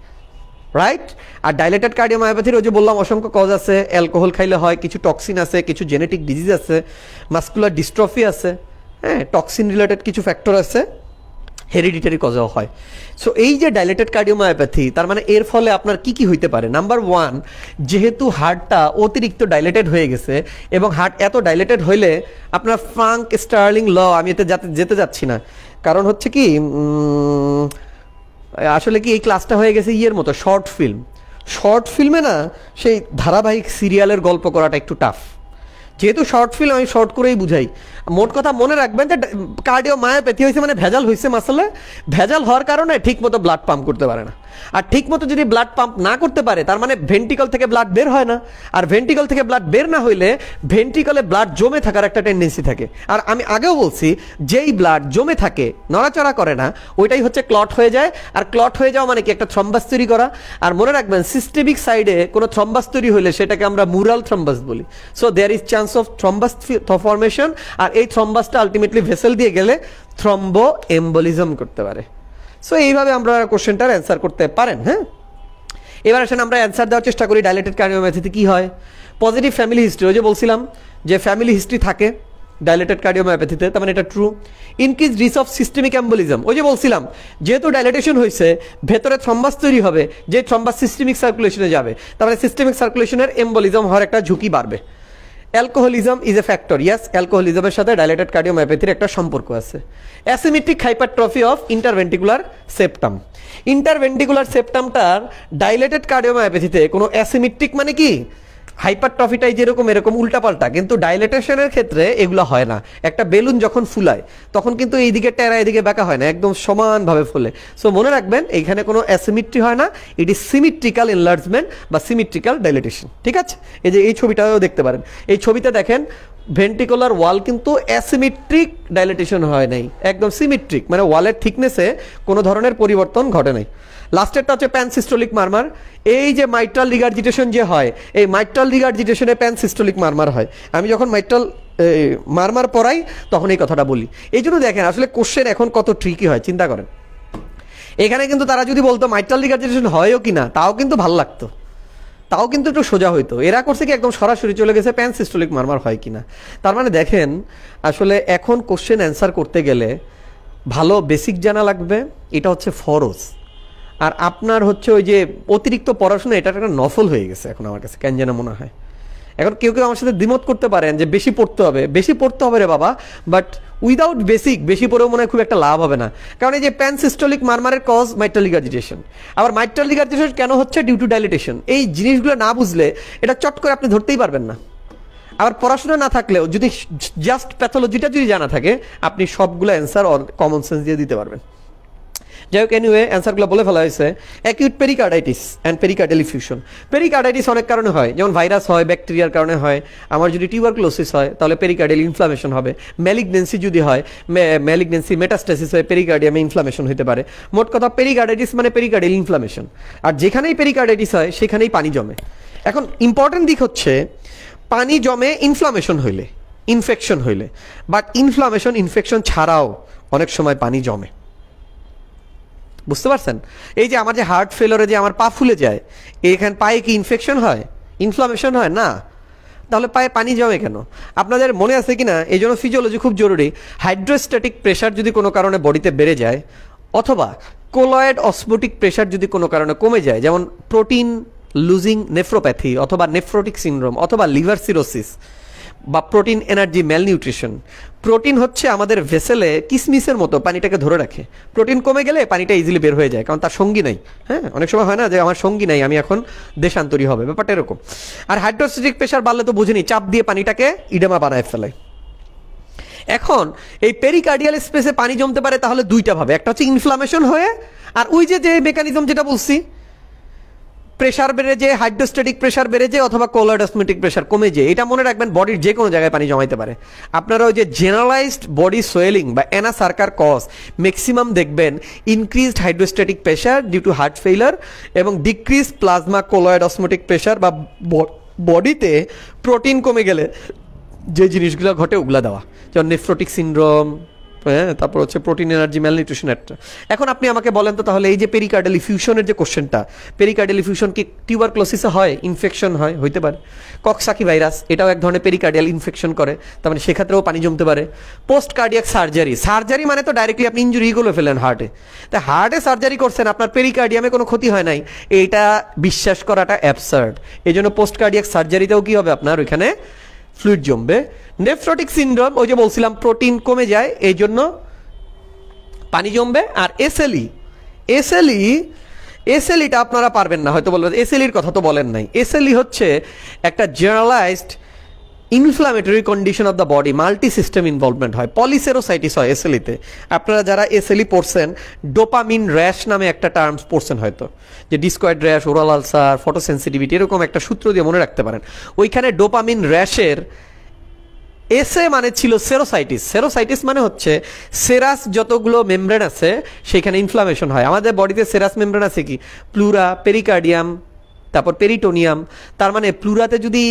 right? আর ডাইলেটেড কার্ডিওমায়োপ্যাথির ওই যে বললাম অসংখ্য কজ আছে, অ্যালকোহল খাইলে হয়, কিছু টক্সিন আছে, কিছু জেনেটিক ডিজিজ আছে, মাস্কুলার ডিস্ট্রফি আছে, হ্যাঁ, টক্সিন রিলেটেড কিছু ফ্যাক্টর আছে, হেরিডিটারি কজেও হয়। সো এই যে ডাইলেটেড কার্ডিওমায়োপ্যাথি, তার মানে এর ফলে আপনার কি কি হইতে পারে? নাম্বার ওয়ান, যেহেতু হার্টটা অতিরিক্ত ডাইলেটেড হয়ে গেছে, এবং হার্ট এত ডাইলেটেড হইলে আপনার ফ্রাঙ্ক স্টার্লিং ল, আমি এতে যেতে যাচ্ছি না, কারণ হচ্ছে কি আসলে কি এই ক্লাসটা হয়ে গেছে ইয়ের মতো শর্ট ফিল্ম। শর্ট ফিল্মে না সেই ধারাবাহিক সিরিয়ালের গল্প করাটা একটু টাফ, যেহেতু শর্ট ফিল্ম আমি শর্ট করেই বুঝাই। মোট কথা মনে রাখবেন যে কার্ডিওমায়োপ্যাথি হয়েছে মানে ভেজাল হয়েছে মাসলে, ভেজাল হওয়ার কারণে ঠিক মতো ব্লাড পাম্প করতে পারে না। আর ঠিক মতো যদি ব্লাড পাম্প না করতে পারে, তার মানে ভেন্ট্রিকল থেকে ব্লাড বের হয় না, আর ভেন্ট্রিকল থেকে ব্লাড বের না হইলে ভেন্ট্রিকলে ব্লাড জমে থাকার একটা টেন্ডেন্সি থাকে। আর আমি আগেও বলছি, যেই ব্লাড জমে থাকে, নড়াচড়া করে না, ওইটাই হচ্ছে ক্লট হয়ে যায়। আর ক্লট হয়ে যাওয়া মানে কি, একটা থ্রম্বাস তৈরি করা। আর মনে রাখবেন, সিস্টেমিক সাইডে কোনো থ্রম্বাস তৈরি হলে সেটাকে আমরা মুরাল থ্রম্বাস বলি। So there is chance of thrombus formation, আর এই থ্রম্বাসটা আলটিমেটলি ভেসেল দিয়ে গেলে থ্রম্বো এম্বোলিজম করতে পারে। সো এইভাবে আমরা কোশ্চেনটার অ্যান্সার করতে পারেন। হ্যাঁ, এবার আসেন আমরা অ্যান্সার দেওয়ার চেষ্টা করি ডাইলেটেড কার্ডিওমায়োপ্যাথিতে কী হয়। পজিটিভ ফ্যামিলি হিস্ট্রি, ওই যে বলছিলাম যে ফ্যামিলি হিস্ট্রি থাকে ডাইলেটেড কার্ডিওমায়োপ্যাথিতে, তার মানে এটা true. Increase risk of systemic embolism, ওই যে বলছিলাম যেহেতু ডাইলেটেশন হয়েছে, ভেতরে থ্রম্বাস তৈরি হবে, যে থ্রম্বাস সিস্টেমিক সার্কুলেশনে যাবে, তার মানে সিস্টেমিক সার্কুলেশনের এম্বোলিজম হওয়ার একটা ঝুঁকি বাড়বে। Alcoholism is a factor, yes, অ্যালকোহলিজমের সাথে ডাইলেটেড কার্ডিওমায়োপ্যাথির একটা সম্পর্ক আছে। Asymmetric hypertrophy of interventricular septum, interventricular সেপ্টামটার ডাইলেটেড কার্ডিওমায়োপ্যাথিতে কোনো অ্যাসিমেট্রিক মানে কি, হাইপারট্রফিটাই যেরকম এরকম উল্টাপাল্টা, কিন্তু ডাইলেটেশনের ক্ষেত্রে এগুলো হয় না। একটা বেলুন যখন ফুলায় তখন কিন্তু এইদিকে টেরা এদিকে বাঁকা হয় না, একদম সমানভাবে ফুলে। সো মনে রাখবেন এইখানে কোনো অ্যাসিমেট্রি হয় না, ইট ইজ সিমেট্রিক্যাল এনলার্জমেন্ট বা সিমেট্রিক্যাল ডাইলেটেশন। ঠিক আছে, এই যে এই ছবিটাও দেখতে পারেন, এই ছবিতে দেখেন ভেন্ট্রিকুলার ওয়াল কিন্তু অ্যাসিমেট্রিক ডাইলেটেশন হয় নাই, একদম সিমেট্রিক, মানে ওয়ালের থিকনেসে কোনো ধরনের পরিবর্তন ঘটে নাই। লাস্টেরটা হচ্ছে প্যানসিস্টোলিক মারমার। এই যে মাইট্রাল রিগার্জিটেশন যে হয়, এই মাইট্রাল রিগার্জিটেশনে প্যানসিস্টোলিক মারমার হয়। আমি যখন মাইট্রাল মারমার পড়াই তখন এই কথাটা বলি। এই জন্য দেখেন আসলে কোশ্চেন এখন কত ট্রিকি হয়, চিন্তা করেন। এখানে কিন্তু তারা যদি বলতো মাইট্রাল রিগার্জিটেশন হয়ও কি না, তাও কিন্তু ভালো লাগতো, তাও কিন্তু একটু সোজা হইতো। এরা করছে কি একদম সরাসরি চলে গেছে প্যানসিস্টোলিক মারমার হয় কিনা। তার মানে দেখেন আসলে এখন কোশ্চেন অ্যান্সার করতে গেলে ভালো বেসিক জানা লাগবে, এটা হচ্ছে ফরজ। আর আপনার হচ্ছে ওই যে অতিরিক্ত পড়াশোনা, এটা একটা নফল হয়ে গেছে এখন আমার কাছে কেন যেন মনে হয়। এখন কেউ কেউ আমার সাথে দ্বিমত করতে পারেন যে বেশি পড়তে হবে, বেশি পড়তে হবে রে বাবা, বাট উইদাউট বেসিক বেশি পড়েও মনে হয় খুব একটা লাভ হবে না। কারণ এই যে প্যানসিস্টোলিক মারমারের কজ মাইট্রাল রিগার্জিটেশন, আবার মাইট্রাল রিগার্জিটেশন কেন হচ্ছে, ডিউ টু ডাইলেটেশন। এই জিনিসগুলো না বুঝলে এটা চট করে আপনি ধরতেই পারবেন না। আবার পড়াশোনা না থাকলেও যদি জাস্ট প্যাথোলজিটা যদি জানা থাকে, আপনি সবগুলো অ্যান্সার কমন সেন্স দিয়ে দিতে পারবেন। যাই হোক, এনিওয়ে অ্যান্সারগুলো বলে ফেলা হয়েছে। Acute pericarditis and pericardial effusion. Pericarditis অনেক কারণে হয়, যেমন ভাইরাস হয়, ব্যাকটেরিয়ার কারণে হয়। আমার যদি টিউবারকুলোসিস হয় তাহলে পেরিকার্ডিয়াল ইনফ্লামেশন হবে। ম্যালিগনেন্সি যদি হয়, ম্যালিগনেন্সি মেটাস্টাসিস হয়ে পেরিকার্ডিয়ামে ইনফ্লামেশন হতে পারে। মোট কথা পেরিকার্ডাইটিস মানে পেরিকার্ডিয়াল ইনফ্লামেশন। আর যেখানেই পেরিকার্ডাইটিস হয় সেখানেই পানি জমে। এখন ইম্পর্টেন্ট দিক হচ্ছে পানি জমে ইনফ্লামেশন হইলে, ইনফেকশন হইলে, বাট ইনফেকশন ছাড়াও অনেক সময় পানি জমে। বুঝতে পারছেন? এই যে আমার যে হার্ট ফেলোরে যে আমার পা ফুলে যায়, এইখানে পায়ে কি ইনফেকশন হয়, ইনফ্লামেশন হয় না? তাহলে পায়ে পানি জমে কেন? আপনাদের মনে আছে কি না, এই জন্য ফিজিওলজি খুব জরুরি। হাইড্রোস্ট্যাটিক প্রেশার যদি কোনো কারণে বডিতে বেড়ে যায়, অথবা কোলয়েড অসমোটিক প্রেশার যদি কোনো কারণে কমে যায়, যেমন প্রোটিন লুজিং নেফ্রোপ্যাথি, অথবা নেফ্রোটিক সিনড্রোম, অথবা লিভার সিরোসিস, বা প্রোটিন এনার্জি ম্যালনিউট্রিশন। প্রোটিন হচ্ছে আমাদের ভেসেলে কিসমিসের মতো পানিটাকে ধরে রাখে। প্রোটিন কমে গেলে পানিটা ইজিলি বের হয়ে যায়, কারণ তার সঙ্গী নাই। হ্যাঁ, অনেক সময় হয় না যে আমার সঙ্গী নাই, আমি এখন দেশান্তরী হবে, ব্যাপারটা এরকম। আর হাইড্রোস্ট্যাটিক প্রেশার বাড়লে তো বুঝিনি, চাপ দিয়ে পানিটাকে ইডেমা বানায় ফেলে। এখন এই পেরিকার্ডিয়াল স্পেসে পানি জমতে পারে তাহলে দুইটা ভাবে, একটা হচ্ছে ইনফ্লামেশন হয়ে, আর ওই যে মেকানিজম যেটা বলছি, প্রেশার বেড়ে যে, হাইড্রোস্ট্যাটিক প্রেশার বেড়ে যায়, অথবা কোলয়েড অসমোটিক প্রেশার কমে যায়। এটা মনে রাখবেন, বডির যে কোনো জায়গায় পানি জমাইতে পারে। আপনারা ওই যে জেনারেলাইজড বডি সোয়েলিং বা অ্যানা সার্কার কজ ম্যাক্সিমাম দেখবেন increased hydrostatic pressure due to heart failure, এবং decrease plasma colloid osmotic pressure, বা বডিতে প্রোটিন কমে গেলে যে জিনিসগুলো ঘটে ওগুলা দেওয়া, যেমন নেফ্রোটিক সিনড্রোম, হ্যাঁ, তারপর হচ্ছে প্রোটিন এনার্জি ম্যালনিউট্রিশন একটা। এখন আপনি আমাকে বলেন তো, তাহলে এই যে পেরিকার্ডিয়াল ইফিউশনের যে কোশ্চেনটা, পেরিকার্ডিয়াল ইফিউশন কি টিউবারক্লোসিসে হয়, ইনফেকশন হয়, হইতে পারে। কক্সাকি ভাইরাস এটাও এক ধরনের পেরিকার্ডিয়াল ইনফেকশন করে, তার মানে সেক্ষেত্রেও পানি জমতে পারে। পোস্ট কার্ডিয়াক সার্জারি মানে তো ডাইরেক্টলি আপনি ইঞ্জুরি করে ফেলেন হার্টে, তাই হার্টে সার্জারি করছেন, আপনার পেরিকার্ডিয়ামে কোনো ক্ষতি হয় নাই, এইটা বিশ্বাস করাটা অ্যাবসার্ড। এই জন্য পোস্ট কার্ডিয়াক সার্জারিতেও কি হবে, আপনার ওইখানে ফ্লুইড জমবে। নেফ্রোটিক সিনড্রোম, ওই যে বলছিলাম প্রোটিন কমে যায়, এই জন্য পানি জমবে। আর এসএলইটা আপনারা পারবেন না, হয়তো বলবেন এসএলইর কথা তো বলেন নাই। এসএলই হচ্ছে একটা generalised inflammatory condition of the body, multi system involvement হয়, পলিসেরোসাইটিস হয় এসএলইতে। আপনারা যারা এসএলই পড়ছেন, ডোপামিন র্যাশ নামে একটা টার্মস পড়ছেন হয়তো, যে ডিসকয়েড র্যাশ, ওরাল আলসার, ফটোসেন্সিটিভিটি, এরকম একটা সূত্র দিয়ে মনে রাখতে পারেন। ওইখানে ডোপামিন র্যাশের এসে মানে ছিল সেরোসাইটিস। সেরোসাইটিস মানে হচ্ছে সেরাস যতগুলো মেমব্রেন আছে সেখানে ইনফ্লামেশন হয়। আমাদের বডিতে সেরাস মেমব্রেন আছে কি, প্লুরা, পেরিকার্ডিয়াম, তারপর পেরিটোনিয়াম। তার মানে প্লুরাতে যদি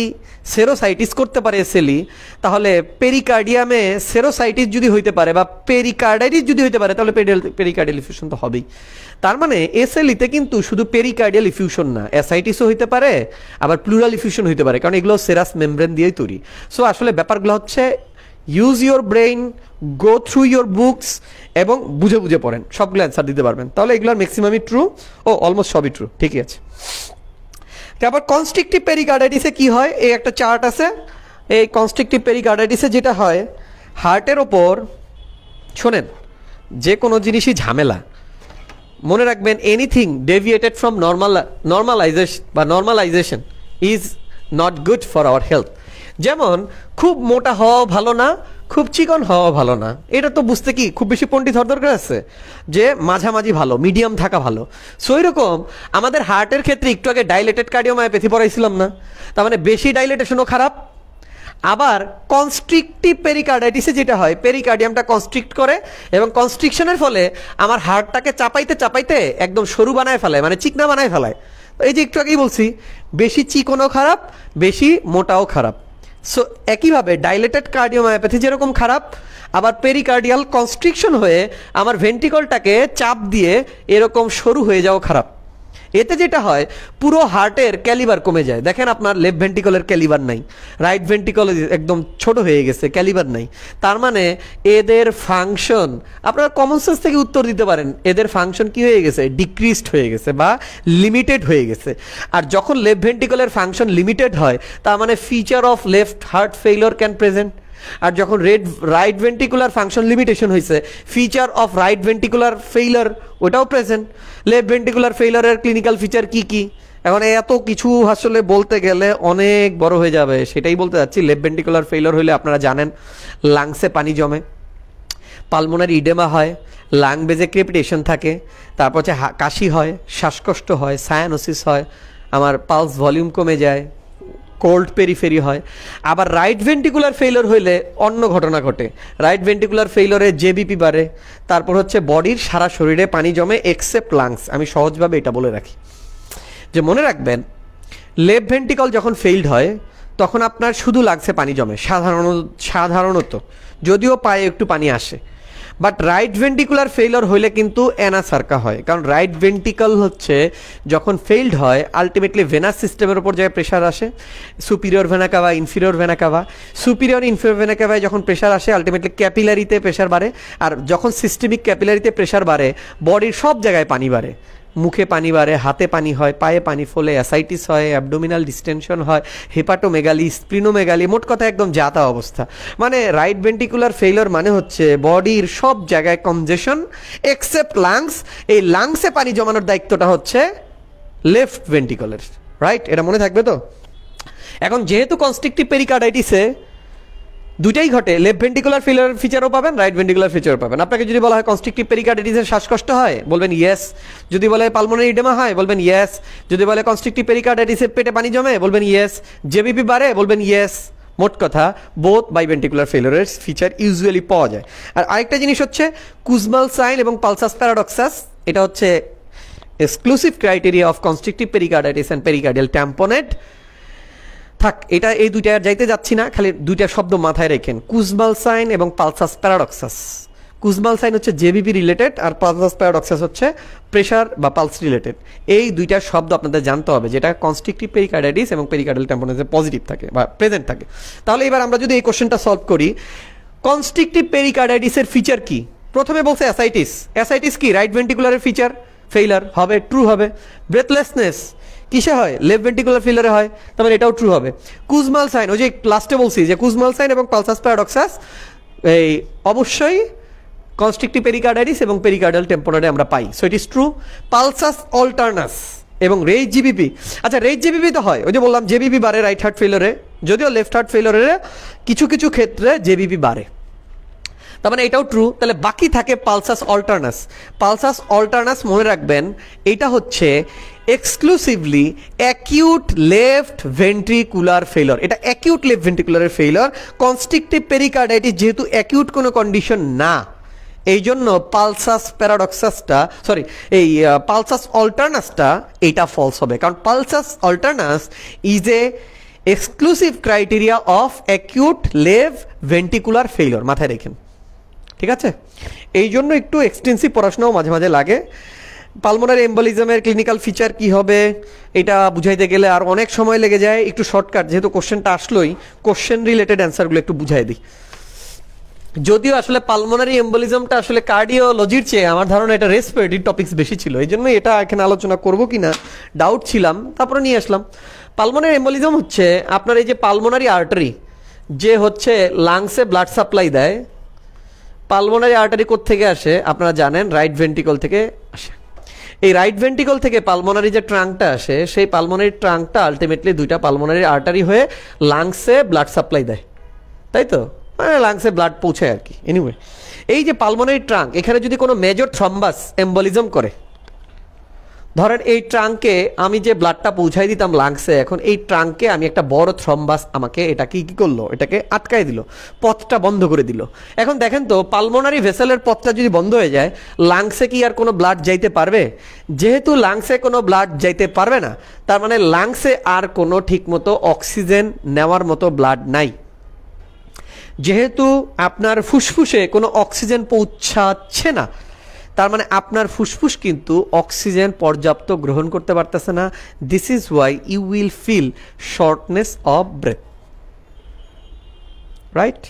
সেরোসাইটিস করতে পারে এসএলই, তাহলে পেরিকার্ডিয়ামে সেরোসাইটিস যদি হইতে পারে, বা পেরিকার্ডাইটিস যদি হইতে পারে, তাহলে পেরিকার্ডিয়াল ইফিউশন তো হবেই। তার মানে এসএলইতে কিন্তু শুধু পেরিকার্ডিয়াল ইফিউশন না, অ্যাসাইটিসও হইতে পারে, আবার প্লুরাল ইফিউশন হইতে পারে, কারণ এগুলো সেরাস মেমব্রেন দিয়েই তৈরি। সো আসলে ব্যাপারগুলো হচ্ছে use your brain, go through your books, এবং বুঝে বুঝে পড়েন, সবগুলো অ্যান্সার দিতে পারবেন। তাহলে এগুলোর ম্যাক্সিমামই ট্রু, ও অলমোস্ট সবই ট্রু, ঠিকই আছে। তারপর কনস্ট্রিকটিভ পেরিকার্ডাইটিসে কি হয়, এই একটা চার্ট আছে। এই কনস্ট্রিকটিভ পেরিকার্ডাইটিসে যেটা হয়, হার্টের ওপর, শোনেন, যে কোনো জিনিসই ঝামেলা, মনে রাখবেন anything deviated from normalisation is not good for our health. যেমন খুব মোটা হওয়া ভালো না, খুব চিকন হওয়া ভালো না, এটা তো বুঝতে কি খুব বেশি পণ্ডিত হওয়ার দরকার আছে, যে মাঝামাঝি ভালো, মিডিয়াম থাকা ভালো। সো এরকম আমাদের হার্টের ক্ষেত্রে একটু আগে ডাইলেটেড কার্ডিওমায়োপ্যাথি পড়াইছিলাম না, তার মানে বেশি ডাইলেটেশনও খারাপ। আবার কনস্ট্রিকটিভ পেরিকার্ডাইটিসে যেটা হয়, পেরিকার্ডিয়ামটা কনস্ট্রিক্ট করে, এবং কনস্ট্রিকশনের ফলে আমার হার্টটাকে চাপাইতে চাপাইতে একদম সরু বানায় ফেলায়, মানে চিকনা বানায় ফেলায়। এই যে একটু আগেই বলছি, বেশি চিকনও খারাপ, বেশি মোটাও খারাপ। সো একইভাবে ডাইলেটেড কার্ডিওমায়োপ্যাথি যেরকম খারাপ, আবার পেরিকার্ডিয়াল কনস্ট্রিকশন হয়ে আমার ভেন্ট্রিকলটাকে চাপ দিয়ে এরকম সরু হয়ে যাওয়া খারাপ। এতে যেটা হয়, পুরো হার্টের ক্যালিবার কমে যায়। দেখেন আপনার লেফট ভেন্ট্রিকলের ক্যালিবার নাই, রাইট ভেন্ট্রিকল একদম ছোট হয়ে গেছে, ক্যালিবার নাই। তার মানে এদের ফাংশন, আপনারা কমন সেন্স থেকে উত্তর দিতে পারেন, এদের ফাংশন কি হয়ে গেছে, ডিক্রিজড হয়ে গেছে বা লিমিটেড হয়ে গেছে। আর যখন লেফট ভেন্ট্রিকলের ফাংশন লিমিটেড হয়, তার মানে feature of left heart failure can present. আর যখন রাইট ভেন্ট্রিকুলার ফাংশন লিমিটেশন হয়েছে, feature of right ventricular failure ওটাও প্রেজেন্ট। লেফট ভেন্ট্রিকুলার ফেইলারের ক্লিনিক্যাল ফিচার কি কি, এখন এত কিছু আসলে বলতে গেলে অনেক বড় হয়ে যাবে, সেটাই বলতে যাচ্ছি। লেফট ভেন্ট্রিকুলার ফেইলার হলে আপনারা জানেন লাংসে পানি জমে, পালমোনারি ইডেমা হয়, লাং বেজে ক্রেপিটেশন থাকে, তারপর হচ্ছে কাশি হয়, শ্বাসকষ্ট হয়, সায়ানোসিস হয়, আমার পালস ভলিউম কমে যায়, কোল্ড পেরিফেরি হয়। আবার রাইট ভেন্ট্রিকুলার ফেইলিওর হইলে অন্য ঘটনা ঘটে, রাইট ভেন্ট্রিকুলার ফেইলিওরে জেবিপি বাড়ে, তারপর হচ্ছে বডির সারা শরীরে পানি জমে এক্সেপ্ট লাংস। আমি সহজভাবে এটা বলে রাখি যে মনে রাখবেন, লেফট ভেন্ট্রিকল যখন ফেইল্ড হয়, তখন আপনার শুধু লাগছে পানি জমে সাধারণত, যদিও পায়ে একটু পানি আসে। বাট রাইট ভেন্টিকুলার ফেইলর হইলে কিন্তু অ্যানাসার্কা হয়, কারণ রাইট ভেন্টিকল হচ্ছে যখন ফেইল্ড হয় আলটিমেটলি ভেনাস সিস্টেমের উপর যায় প্রেশার আসে, superior vena cava, inferior vena cava. Superior inferior vena কাভায় যখন প্রেশার আসে আলটিমেটলি ক্যাপিলারিতে প্রেশার বাড়ে, আর যখন সিস্টেমিক ক্যাপিলারিতে প্রেশার বাড়ে বডির সব জায়গায় পানি বাড়ে, মুখে পানি বাড়ে, হাতে পানি হয়, পায়ে পানি ফোলে, অ্যাসাইটিস হয়, অ্যাবডোমিনাল ডিস্টেনশন হয়, হেপাটোমেগালি, স্প্লিনোমেগালি, মোট কথা একদম যাতা অবস্থা। মানে রাইট ভেন্টিকুলার ফেইলর মানে হচ্ছে বডির সব জায়গায় কনজেশন এক্সেপ্ট লাংস। এই লাংসে পানি জমানোর দায়িত্বটা হচ্ছে লেফট ভেন্টিকুলার, রাইট? এটা মনে থাকবে তো। এখন যেহেতু কনস্ট্রিকটিভ পেরিকার্ডাইটিসে দুটাই ঘটে, লেফট ভেন্টিকুলার ফেইলিওর ফিচারও পাবেন, রাইট ভেন্টিকুলার ফিচারও পাবেন। আপনাকে যদি বলা হয় কনস্ট্রিকটিভ পেরিকার্ডাইটিসের শ্বাসকষ্ট হয়, বলবেন ইয়েস। যদি বলে পালমোনারি ইডেমা হয়, বলবেন ইয়েস। যদি বলে কনস্ট্রিকটিভ পেরিকার্ডাইটিসের পেটে পানি জমে, বলবেন ইয়েস। জেবিপি বাড়ে, বলবেন ইয়েস। মোট কথা বোথ বাইভেন্টিকুলার ফেইলিওরের ফিচার ইউজুয়ালি পাওয়া যায়। আর আরেকটা জিনিস হচ্ছে কুজমাল সাইন এবং পালসাস প্যারাডক্সাস, এটা হচ্ছে exclusive criteria of constrictive pericarditis and pericardial tamponade. থাক, এটা এই দুইটা আর যাইতে যাচ্ছি না, খালি দুইটা শব্দ মাথায় রেখেন, কুজমাল সাইন এবং পালসাস প্যারাডক্সাস। কুজমাল সাইন হচ্ছে জেবিপি রিলেটেড, আর পালসাস প্যারাডক্সাস হচ্ছে প্রেশার বা পালস রিলেটেড। এই দুইটা শব্দ আপনাদের জানতে হবে, যেটা কনস্ট্রিকটিভ পেরিকার্ডাইটিস এবং পেরিকার্ডিয়াল ট্যাম্পনেসে পজিটিভ থাকে বা প্রেজেন্ট থাকে। তাহলে এবার আমরা যদি এই কোশ্চেনটা সলভ করি, কনস্ট্রিকটিভ পেরিকার্ডাইটিসের ফিচার কি? প্রথমে বলছে অ্যাসাইটিস। অ্যাসাইটিস কি? রাইট ভেন্টিকুলারের ফিচার, ফেইলার হবে, ট্রু হবে। ব্রেথলেসনেস কিসে হয়? লেফট ভেন্টিকুলার ফেইলারে হয়, তার মানে এটাও ট্রু হবে। কুজমাল সাইন, ওই যে লাস্টে বলছি যে কুজমাল সাইন এবং পালসাস প্যারাডক্সাস এই অবশ্যই কনস্ট্রিকটিভ পেরিকার্ডাইটিস এবং পেরিকার্ডিয়াল টেম্পোনারে আমরা পাই, so it is true. Pulsus alternans এবং রেইজ জিবিপি, আচ্ছা রেইজ জিবিপি তো হয়, ওই যে বললাম জেবিপি বাড়ে রাইট হার্ট ফেইলরে, যদিও লেফট হার্ট ফেইলরে কিছু কিছু ক্ষেত্রে জেবিপি বাড়ে, তার মানে এটাও ট্রু। তাহলে বাকি থাকে পালসাস অল্টারনাস। পালসাস অল্টারনাস মনে রাখবেন, এটা হচ্ছে exclusively acute left ventricular failure. এটা অ্যাকিউট লেফট ভেন্ট্রিকুলারের ফেইলর। কনস্ট্রিকটিভ পেরিকার্ডাইটিস যেহেতু অ্যাকিউট কোনো কন্ডিশন না, এই জন্য পালসাস প্যারাডক্সাসটা এই পালসাস অল্টারনাসটা এইটা ফলস হবে, কারণ pulsus alternans is a exclusive criteria of acute left ventricular failure, মাথায় রেখেন, ঠিক আছে? এই জন্য একটু এক্সটেন্সিভ পড়াশোনাও মাঝে মাঝে লাগে। পালমোনারি এম্বলিজমের ক্লিনিক্যাল ফিচার কি হবে এটা বুঝাইতে গেলে আর অনেক সময় লেগে যায়। একটু শর্টকাট, যেহেতু কোশ্চেনটা আসলোই, কোশ্চেন রিলেটেড অ্যান্সারগুলো একটু বুঝাই দিই। যদিও আসলে পালমোনারি এম্বলিজমটা আসলে কার্ডিওলজির চেয়ে আমার ধারণা এটা রেসপিরেটরি টপিকস বেশি ছিল, এই জন্য এটা এখানে আলোচনা করব কি না ডাউট ছিলাম, তারপরে নিয়ে আসলাম। পালমোনারি এম্বলিজম হচ্ছে আপনার এই যে পালমোনারি আর্টারি যে হচ্ছে লাংসে ব্লাড সাপ্লাই দেয়, পালমোনারি আর্টারি কোত্থেকে আসে আপনারা জানেন, রাইট ভেন্ট্রিকল থেকে আসে। এই রাইট ভেন্ট্রিকল থেকে পালমোনারি যে ট্রাঙ্কটা আসে, সেই পালমোনারি ট্রাঙ্কটা আলটিমেটলি দুইটা পালমোনারি আর্টারি হয়ে লাংসে ব্লাড সাপ্লাই দেয়, তাই তো? মানে লাংসে ব্লাড পৌঁছায় আর কি। এনিওয়ে, এই যে পালমোনারি ট্রাঙ্ক, এখানে যদি কোনো মেজর থ্রম্বাস এম্বলিজম করে, ধরেন এই ট্রাঙ্কে আমি যে ব্লাডটা পৌঁছাই দিতাম লাংসে, এখন এই ট্রাঙ্কে আমি একটা বড় থ্রম্বাস আমাকে এটাকে কি করলো, এটাকে আটকায় দিল, পথটা বন্ধ করে দিল। এখন দেখেন তো পালমোনারি ভেসেলের পথটা যদি বন্ধ হয়ে যায়, লাংসে কি আর কোনো ব্লাড যাইতে পারবে? যেহেতু লাংসে কোনো ব্লাড যাইতে পারবে না, তার মানে লাংসে আর কোনো ঠিকমতো অক্সিজেন নেওয়ার মতো ব্লাড নাই। যেহেতু আপনার ফুসফুসে কোনো অক্সিজেন পৌঁছাচ্ছে না, তার মানে আপনার ফুসফুস কিন্তু অক্সিজেন পর্যাপ্ত গ্রহণ করতে পারতেছে না। This is why you will feel shortness of breath, right?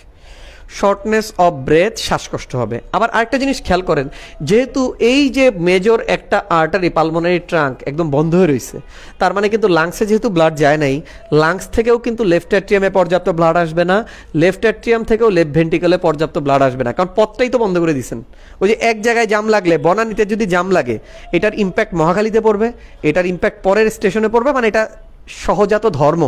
Shortness of breath, শ্বাসকষ্ট হবে। আবার আরেকটা জিনিস খেয়াল করেন, যেহেতু এই যে মেজর একটা আর্টারি পালমোনারি ট্রাঙ্ক একদম বন্ধ হয়ে রয়েছে, তার মানে কিন্তু লাংসে যেহেতু ব্লাড যায় নাই, লাংস থেকেও কিন্তু লেফট অ্যাট্রিয়ামে পর্যাপ্ত ব্লাড আসবে না, লেফট অ্যাট্রিয়াম থেকেও লেফট ভেন্ট্রিকলে পর্যাপ্ত ব্লাড আসবে না, কারণ পথটাই তো বন্ধ করে দিয়েছেন। ওই যে এক জায়গায় জাম লাগলে, বনানীতে যদি জাম লাগে, এটার ইম্প্যাক্ট মহাখালীতে পড়বে, এটার ইম্প্যাক্ট পরের স্টেশনে পড়বে, মানে এটা সহজাত ধর্ম।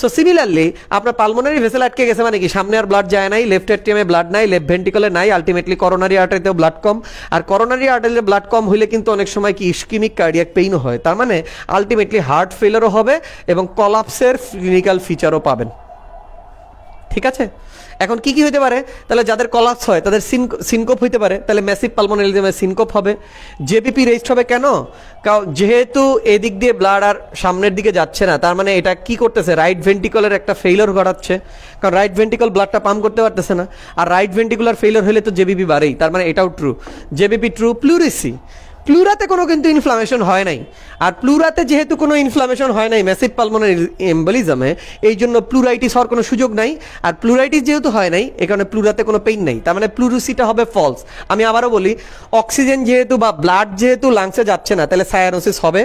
সো সিমিলারলি আপনার পালমোনারি ভেসেল আটকে গেছে, মানে কি সামনে আর ব্লাড যায় নাই, লেফট অ্যাট্রিয়ামে ব্লাড নাই, লেফট ভেন্ট্রিকলে নাই, আলটিমেটলি করোনারি আর্টারিতেও ব্লাড কম। আর করোনারি আর্টারিতে ব্লাড কম হইলে কিন্তু অনেক সময় কি ইস্কিমিক কার্ডিয়াক পেইনও হয়, তার মানে আলটিমেটলি হার্ট ফেলারও হবে এবং কলাপসের ক্লিনিক্যাল ফিচারও পাবেন, ঠিক আছে? এখন কি হইতে পারে? তাহলে যাদের কলাপস হয় তাদের সিনকোপ হইতে পারে, তাহলে ম্যাসিভ পালমোনারি এডিমা সিনকোপ হবে। জেবিপি রেস্ট হবে কেন? কারণ যেহেতু এদিক দিয়ে ব্লাড আর সামনের দিকে যাচ্ছে না, তার মানে এটা কি করতেছে? রাইট ভেন্ট্রিকলের একটা ফেইলিওর ঘটাচ্ছে, কারণ রাইট ভেন্ট্রিকল ব্লাডটা পাম্প করতে পারতেছে না, আর রাইট ভেন্ট্রিকুলার ফেইলিওর হলে তো জেবিপি বাড়েই, তার মানে এটাও ট্রু। JBP true. প্লুরিসি, প্লুরাতে কোনো কিন্তু ইনফ্লামেশন হয় নাই, আর প্লুরাতে যেহেতু কোনো ইনফ্লামেশন হয় নাই ম্যাসিভ পালমোনারি এম্বলিজমে, এই জন্য প্লুরাইটিস হওয়ার কোনো সুযোগ নাই। আর প্লুরাইটিস যেহেতু হয় নাই, এখানে প্লুরাতে কোনো পেইন নাই, তার মানে প্লুরিসিটা হবে ফলস। আমি আবারও বলি, অক্সিজেন যেহেতু বা ব্লাড যেহেতু লাংসে যাচ্ছে না, তাহলে সায়ানোসিস হবে,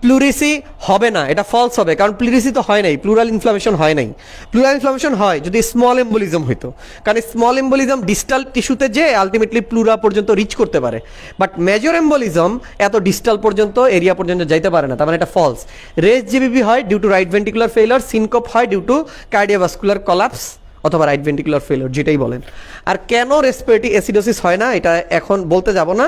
প্লুরিসি হবে না, এটা ফলস হবে, কারণ প্লুরিসি তো হয় নাই, প্লুরাল ইনফ্লামেশন হয় নাই। প্লুরাল ইনফ্লামেশন হয় যদি স্মল এম্বোলিজম হইতো, কারণ স্মল এম্বোলিজম ডিস্টাল টিস্যুতে যে আলটিমেটলি প্লুরা পর্যন্ত রিচ করতে পারে, বাট মেজর এম্বোলিজম এত ডিস্টাল পর্যন্ত এরিয়া পর্যন্ত যাইতে পারে না, তার মানে এটা ফলস। রেস জেবিপি হয় due to right ventricular failure, syncope হয় ডিউ টু কার্ডিওভাস্কুলার কলাপস অথবা রাইট ভেন্ট্রিকুলার ফেইলিওর, যেটাই বলেন। আর কেন রেসপিরেটরি অ্যাসিডোসিস হয় না, এটা এখন বলতে যাব না,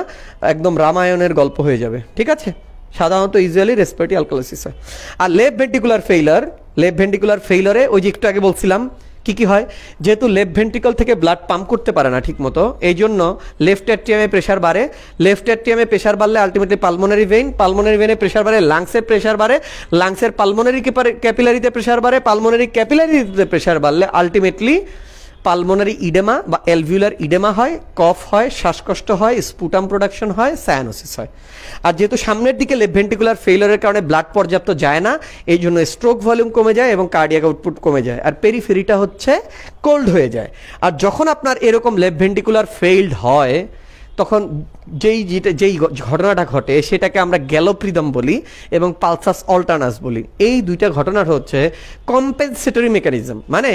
একদম রামায়ণের গল্প হয়ে যাবে, ঠিক আছে? সাধারণত ইউজুয়ালি রেসপিরেটরি অ্যালকালাইসিস হয়। আর left ventricular failure, left ventricular ফেইলিওরে ওই যে একটু আগে বলছিলাম কি হয়, যেহেতু লেফট ভেন্ট্রিকল থেকে ব্লাড পাম্প করতে পারে না ঠিক মতো, এই জন্য লেফট অ্যাট্রিয়ামে প্রেশার বাড়ে, লেফট অ্যাট্রিয়ামে প্রেশার বাড়লে আলটিমেটলি পালমোনারি ভেনে প্রেশার বাড়ে, লাংসের প্রেশার বাড়ে, লাংসের পালমোনারি ক্যাপিলারিতে প্রেশার বাড়ে, পালমোনারি ক্যাপিলারিতে প্রেশার বাড়লে আলটিমেটলি পালমোনারি ইডেমা বা অ্যালভিউলার ইডেমা হয়, কফ হয়, শ্বাসকষ্ট হয়, স্পুটাম প্রোডাকশন হয়, সায়ানোসিস হয়। আর যেহেতু সামনের দিকে লেফট ভেন্ট্রিকুলার ফেইলিওরের কারণে ব্লাড পর্যাপ্ত যায় না, এই জন্য স্ট্রোক ভলিউম কমে যায় এবং কার্ডিয়াক আউটপুট কমে যায়, আর পেরিফেরিটা হচ্ছে কোল্ড হয়ে যায়। আর যখন আপনার এরকম লেফট ভেন্ট্রিকুলার ফেইলড হয়, তখন যেই ঘটনাটা ঘটে সেটাকে আমরা গ্যালোপ্রিদম বলি এবং পালসাস অল্টারনাস বলি। এই দুইটা ঘটনাটা হচ্ছে কম্পেনসেটরি মেকানিজম, মানে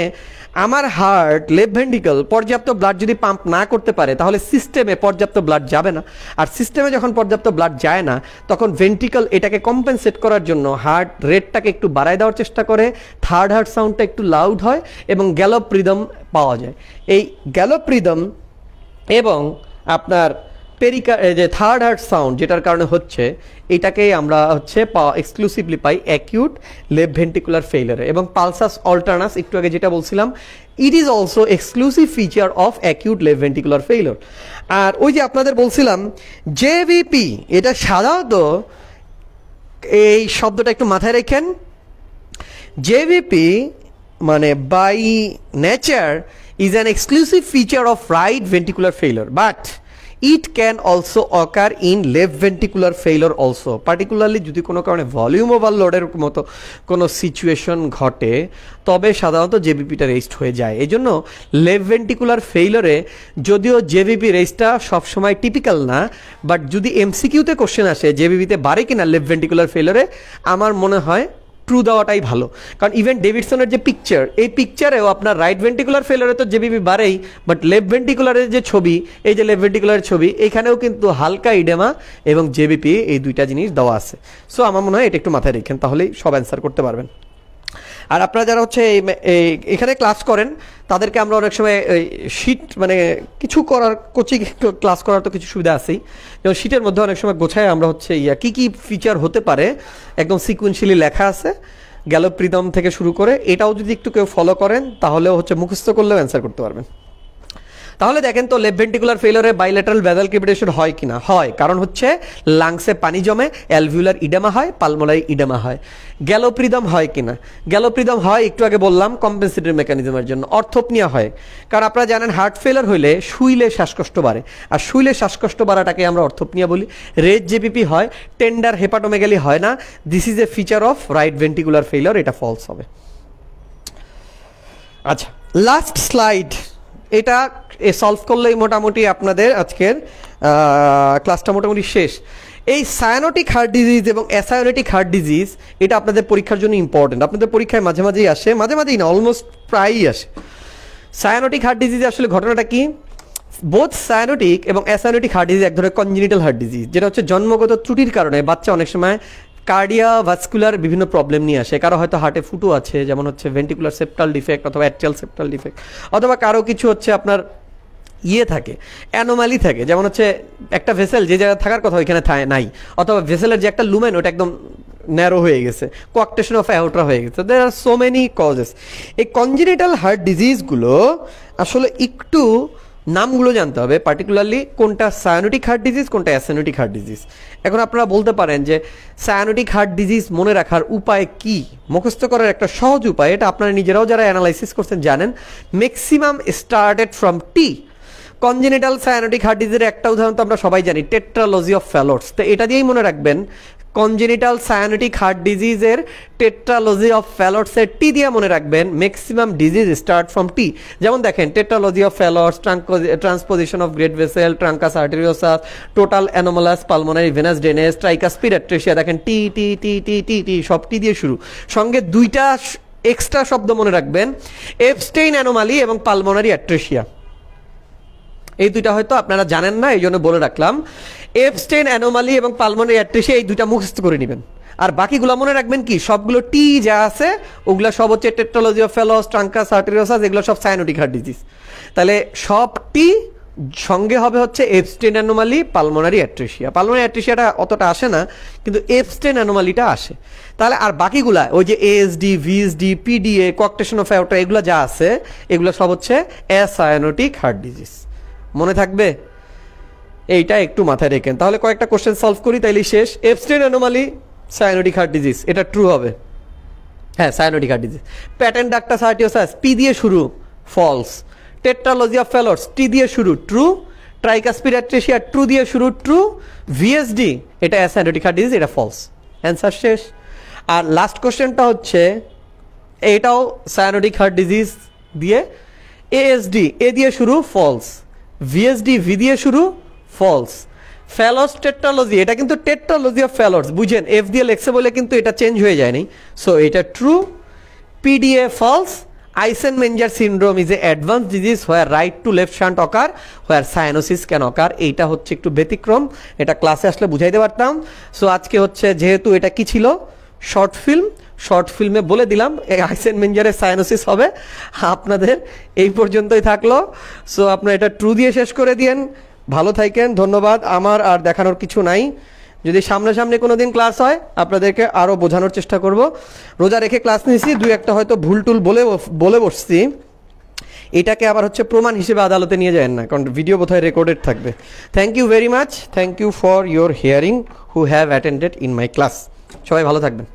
আমার হার্ট লেফট ভেন্ট্রিকল পর্যাপ্ত ব্লাড যদি পাম্প না করতে পারে, তাহলে সিস্টেমে পর্যাপ্ত ব্লাড যাবে না, আর সিস্টেমে যখন পর্যাপ্ত ব্লাড যায় না, তখন ভেন্ট্রিকল এটাকে কম্পেনসেট করার জন্য হার্ট রেটটাকে একটু বাড়ায় দেওয়ার চেষ্টা করে, থার্ড হার্ট সাউন্ডটা একটু লাউড হয় এবং গ্যালোপ্রিদম পাওয়া যায়। এই গ্যালোপ্রিদম এবং আপনার যে থার্ড হার্ট সাউন্ড যেটার কারণে হচ্ছে, এটাকেই আমরা হচ্ছে এক্সক্লুসিভলি পাই অ্যাকিউট লেফট ভেন্ট্রিকুলার ফেইলিওরে। এবং পালসাস অল্টারনাস একটু আগে যেটা বলছিলাম, it is also exclusive feature of acute left ventricular failure. আর ওই যে আপনাদের বলছিলাম জেভিপি, এটা সাধারণত এই শব্দটা একটু মাথায় রাখেন, জেভিপি মানে by nature is an exclusive feature of right ventricular failure, but it can also occur in left ventricular failure also, particularly যদি কোনো কারণে ভলিউম ওভারলোডের মতো কোনো সিচুয়েশন ঘটে, তবে সাধারণত জেবিপিটা রেস্ট হয়ে যায়। এই জন্য লেফট ভেন্ট্রিকুলার ফেইলিওরে যদিও জেবিপি রেস্টটা সবসময় টিপিক্যাল না, বাট যদি এমসিকিউতে কোশ্চেন আসে জেবিপিতে বাড়ে কিনা লেফট ভেন্ট্রিকুলার ফেইলিওরে, আমার মনে হয় ট্রু দেওয়াটাই ভালো। কারণ ইভেন ডেভিডসনের যে পিকচার, এই পিকচারেও আপনার রাইট ভেন্ট্রিকুলার ফেইলিওরে তো জেবিপি বাড়েই, বাট লেফট ভেন্ট্রিকুলারের যে ছবি, এই যে লেফট ভেন্ট্রিকুলারের ছবি, এখানেও কিন্তু হালকা ইডেমা এবং জেবিপি এই দুইটা জিনিস দেওয়া আছে। সো আমার মনে হয় এটা একটু মাথায় রেখেন, তাহলেই সব অ্যান্সার করতে পারবেন। আর আপনারা যারা হচ্ছে এখানে ক্লাস করেন, তাদেরকে আমরা অনেক সময় শিট মানে কিছু করার কোচিং ক্লাস করার তো কিছু সুবিধা আছেই, যেমন শিটের মধ্যে অনেক সময় গোছায় আমরা হচ্ছে কী কী ফিচার হতে পারে একদম সিকুয়েন্সিয়ালি লেখা আছে, গ্যালোপ্রিদম থেকে শুরু করে। এটাও যদি একটু কেউ ফলো করেন তাহলেও হচ্ছে মুখস্থ করলেও অ্যান্সার করতে পারবেন। তাহলে দেখেন তো লেফট ভেন্ট্রিকুলার ফেইলিওরে বাইলেটারাল ভ্যাসাল ক্যাভিটেশন হয় কিনা? হয়, কারণ হচ্ছে লাংসে পানি জমে, অ্যালভিউলার ইডেমা হয়, পালমোনারি ইডেমা হয়। গ্যালোপ্রিদম হয় কিনা? গ্যালোপ্রিদম হয়, একটু আগে বললাম কম্পেনসেটরি মেকানিজমের জন্য। অর্থোপনিয়া হয়, কারণ আপনারা জানেন হার্ট ফেইলিওর হইলে শুইলে শ্বাসকষ্ট বাড়ে, আর শুইলে শ্বাসকষ্ট বাড়াটাকে আমরা অর্থোপনিয়া বলি। রেড জেপিপি হয়, টেন্ডার হেপাটোমেগালি হয় না। This is a feature of right ventricular failure, এটা ফলস হবে। আচ্ছা, লাস্ট স্লাইড, এটা সলভ করলেই মোটামুটি আপনাদের আজকের ক্লাসটা মোটামুটি শেষ। এই সায়ানোটিক হার্ট ডিজিজ এবং অ্যাসায়োনেটিক হার্ট ডিজিজ, এটা আপনাদের পরীক্ষার জন্য ইম্পর্টেন্ট। আপনাদের পরীক্ষায় মাঝে মাঝেই আসে, মাঝে মাঝেই না, অলমোস্ট প্রায়ই আসে। সায়ানোটিক হার্ট ডিজিজ আসলে ঘটনাটা কি? বোথ সায়ানোটিক এবং অ্যাসায়োনেটিক হার্ট ডিজিজ এক ধরনের কনজেনিটাল হার্ট ডিজিজ, যেটা হচ্ছে জন্মগত ত্রুটির কারণে বাচ্চা অনেক সময় কার্ডিওভাস্কুলার বিভিন্ন প্রবলেম নিয়ে আসে। কারো হয়তো হার্টে ফুটো আছে, যেমন হচ্ছে ভেন্ট্রিকুলার সেপ্টাল ডিফেক্ট অথবা অ্যাট্রিয়াল সেপ্টাল ডিফেক্ট, অথবা কারো কিছু হচ্ছে আপনার থাকে, অ্যানোমালি থাকে, যেমন হচ্ছে একটা ভেসেল যে জায়গায় থাকার কথা ওইখানে নাই, অথবা ভেসেলের যে একটা লুমেন ওটা একদম ন্যারো হয়ে গেছে, কোয়াক্টেশন অফ অ্যাওর্টা হয়ে গেছে। দেয়ার আর সো মেনি কজেস। এই কনজেনিটাল হার্ট ডিজিজগুলো আসলে একটু নামগুলো জানতে হবে, পার্টিকুলারলি কোনটা সায়ানোটিক হার্ট ডিজিজ, কোনটা অ্যাসানোটিক হার্ট ডিজিজ। এখন আপনারা বলতে পারেন যে সায়ানোটিক হার্ট ডিজিজ মনে রাখার উপায় কি? মুখস্থ করার একটা সহজ উপায়, এটা আপনারা নিজেরাও যারা অ্যানালাইসিস করছেন জানেন, maximum started from T. Congenital cyanotic heart ডিজিজের একটা উদাহরণ তো আমরা সবাই জানি, টেট্রালজি অফ ফ্যালটস। তো এটা দিয়েই মনে রাখবেন, কনজেনিটাল সায়ানোটিক হার্ট ডিজিজের টেট্রালজি অফ ফ্যালটসের টি দিয়ে মনে রাখবেন maximum disease start from T. যেমন দেখেন, tetralogy of Fallot's, transposition of great vessel, truncus arteriosus, total anomalous pulmonary venous drainage, tricuspid atresia, দেখেন টি টি টি টি টি টি সব টি দিয়ে শুরু। সঙ্গে দুইটা এক্সট্রা শব্দ মনে রাখবেন, এপস্টেইন অ্যানোমালি এবং পালমোনারি অ্যাট্রেসিয়া। এই দুইটা হয়তো আপনারা জানেন না, এই জন্য বলে রাখলাম। এপস্টেইন অ্যানোমালি এবং পালমোনারি অ্যাট্রেসিয়া, এই দুইটা মুখস্থ করে নেবেন। আর বাকিগুলো মনে রাখবেন কি, সবগুলো টি যা আছে ওগুলো সব হচ্ছে টেট্রালজি অফ ফ্যালটস, ট্রাঙ্কাস আর্টেরিওসাস, এগুলো সব সায়ানোটিক হার্ট ডিজিজ। তাহলে সব টি সঙ্গে হবে হচ্ছে Ebstein anomaly, pulmonary atresia. Pulmonary অ্যাট্রেসিয়াটা অতটা আসে না, কিন্তু এপস্টেইন অ্যানোমালিটা আসে। তাহলে আর বাকিগুলা ওই যে ASD, VSD, PDA, coarctation of aorta, এগুলো যা আছে এগুলো সব হচ্ছে অ্যাসায়ানোটিক হার্ট ডিজিজ। মনে থাকবে? এইটা একটু মাথায় রেখেন। তাহলে কয়েকটা কোশ্চেন সলভ করি, তাইলে শেষ। Ebstein anomaly cyanotic heart disease, এটা ট্রু হবে। হ্যাঁ, cyanotic heart disease. Patent ductus arteriosus, P দিয়ে শুরু, ফলস। টেট্রালজি অফ ফ্যালটস, টি দিয়ে শুরু, ট্রু। ট্রাইকাসপিড অ্যাট্রেসিয়া, ট্রু দিয়ে শুরু, ট্রু। ভিএসডি, এটা অ্যাসায়ানোটিক হার্ট ডিজিজ, এটা ফলস। অ্যান্সার শেষ। আর লাস্ট কোশ্চেনটা হচ্ছে, এটাও সায়ানোটিক হার্ট ডিজিজ দিয়ে, এএসডি, এ দিয়ে শুরু, ফলস। ভিএসডি, ভি দিয়ে শুরু, ফলস। ফ্যালস টেট্রালজি, এটা কিন্তু টেট্রালজি অফ ফ্যালটস, বুঝেন, এফ দিয়ে লেখছে বলে কিন্তু এটা চেঞ্জ হয়ে যায়নি, সো এটা true. PDA, false. Eisenmenger syndrome is a advance disease where right to left shunt occur, where cyanosis can occur. এইটা হচ্ছে একটু ব্যতিক্রম, এটা ক্লাসে আসলে বুঝাইতে পারতাম। সো আজকে হচ্ছে, যেহেতু এটা কি ছিল, শর্ট ফিল্ম, শর্ট ফিল্মে বলে দিলাম আইসেনমেঞ্জারের সায়ানোসিস হবে। আপনাদের এই পর্যন্তই থাকলো। সো আপনারা এটা ট্রু দিয়ে শেষ করে দিয়েন। ভালো থাকেন, ধন্যবাদ। আমার আর দেখানোর কিছু নাই। যদি সামনাসামনি কোনো দিন ক্লাস হয় আপনাদেরকে আরও বোঝানোর চেষ্টা করব। রোজা রেখে ক্লাস নিয়েছি, দুই একটা হয়তো ভুল টুল বলে বসছি, এটাকে আবার হচ্ছে প্রমাণ হিসেবে আদালতে নিয়ে যায় না, কারণ ভিডিও বোধহয় রেকর্ডেড থাকবে। Thank you very much, thank you for your hearing who have attended in my class. সবাই ভালো থাকবেন।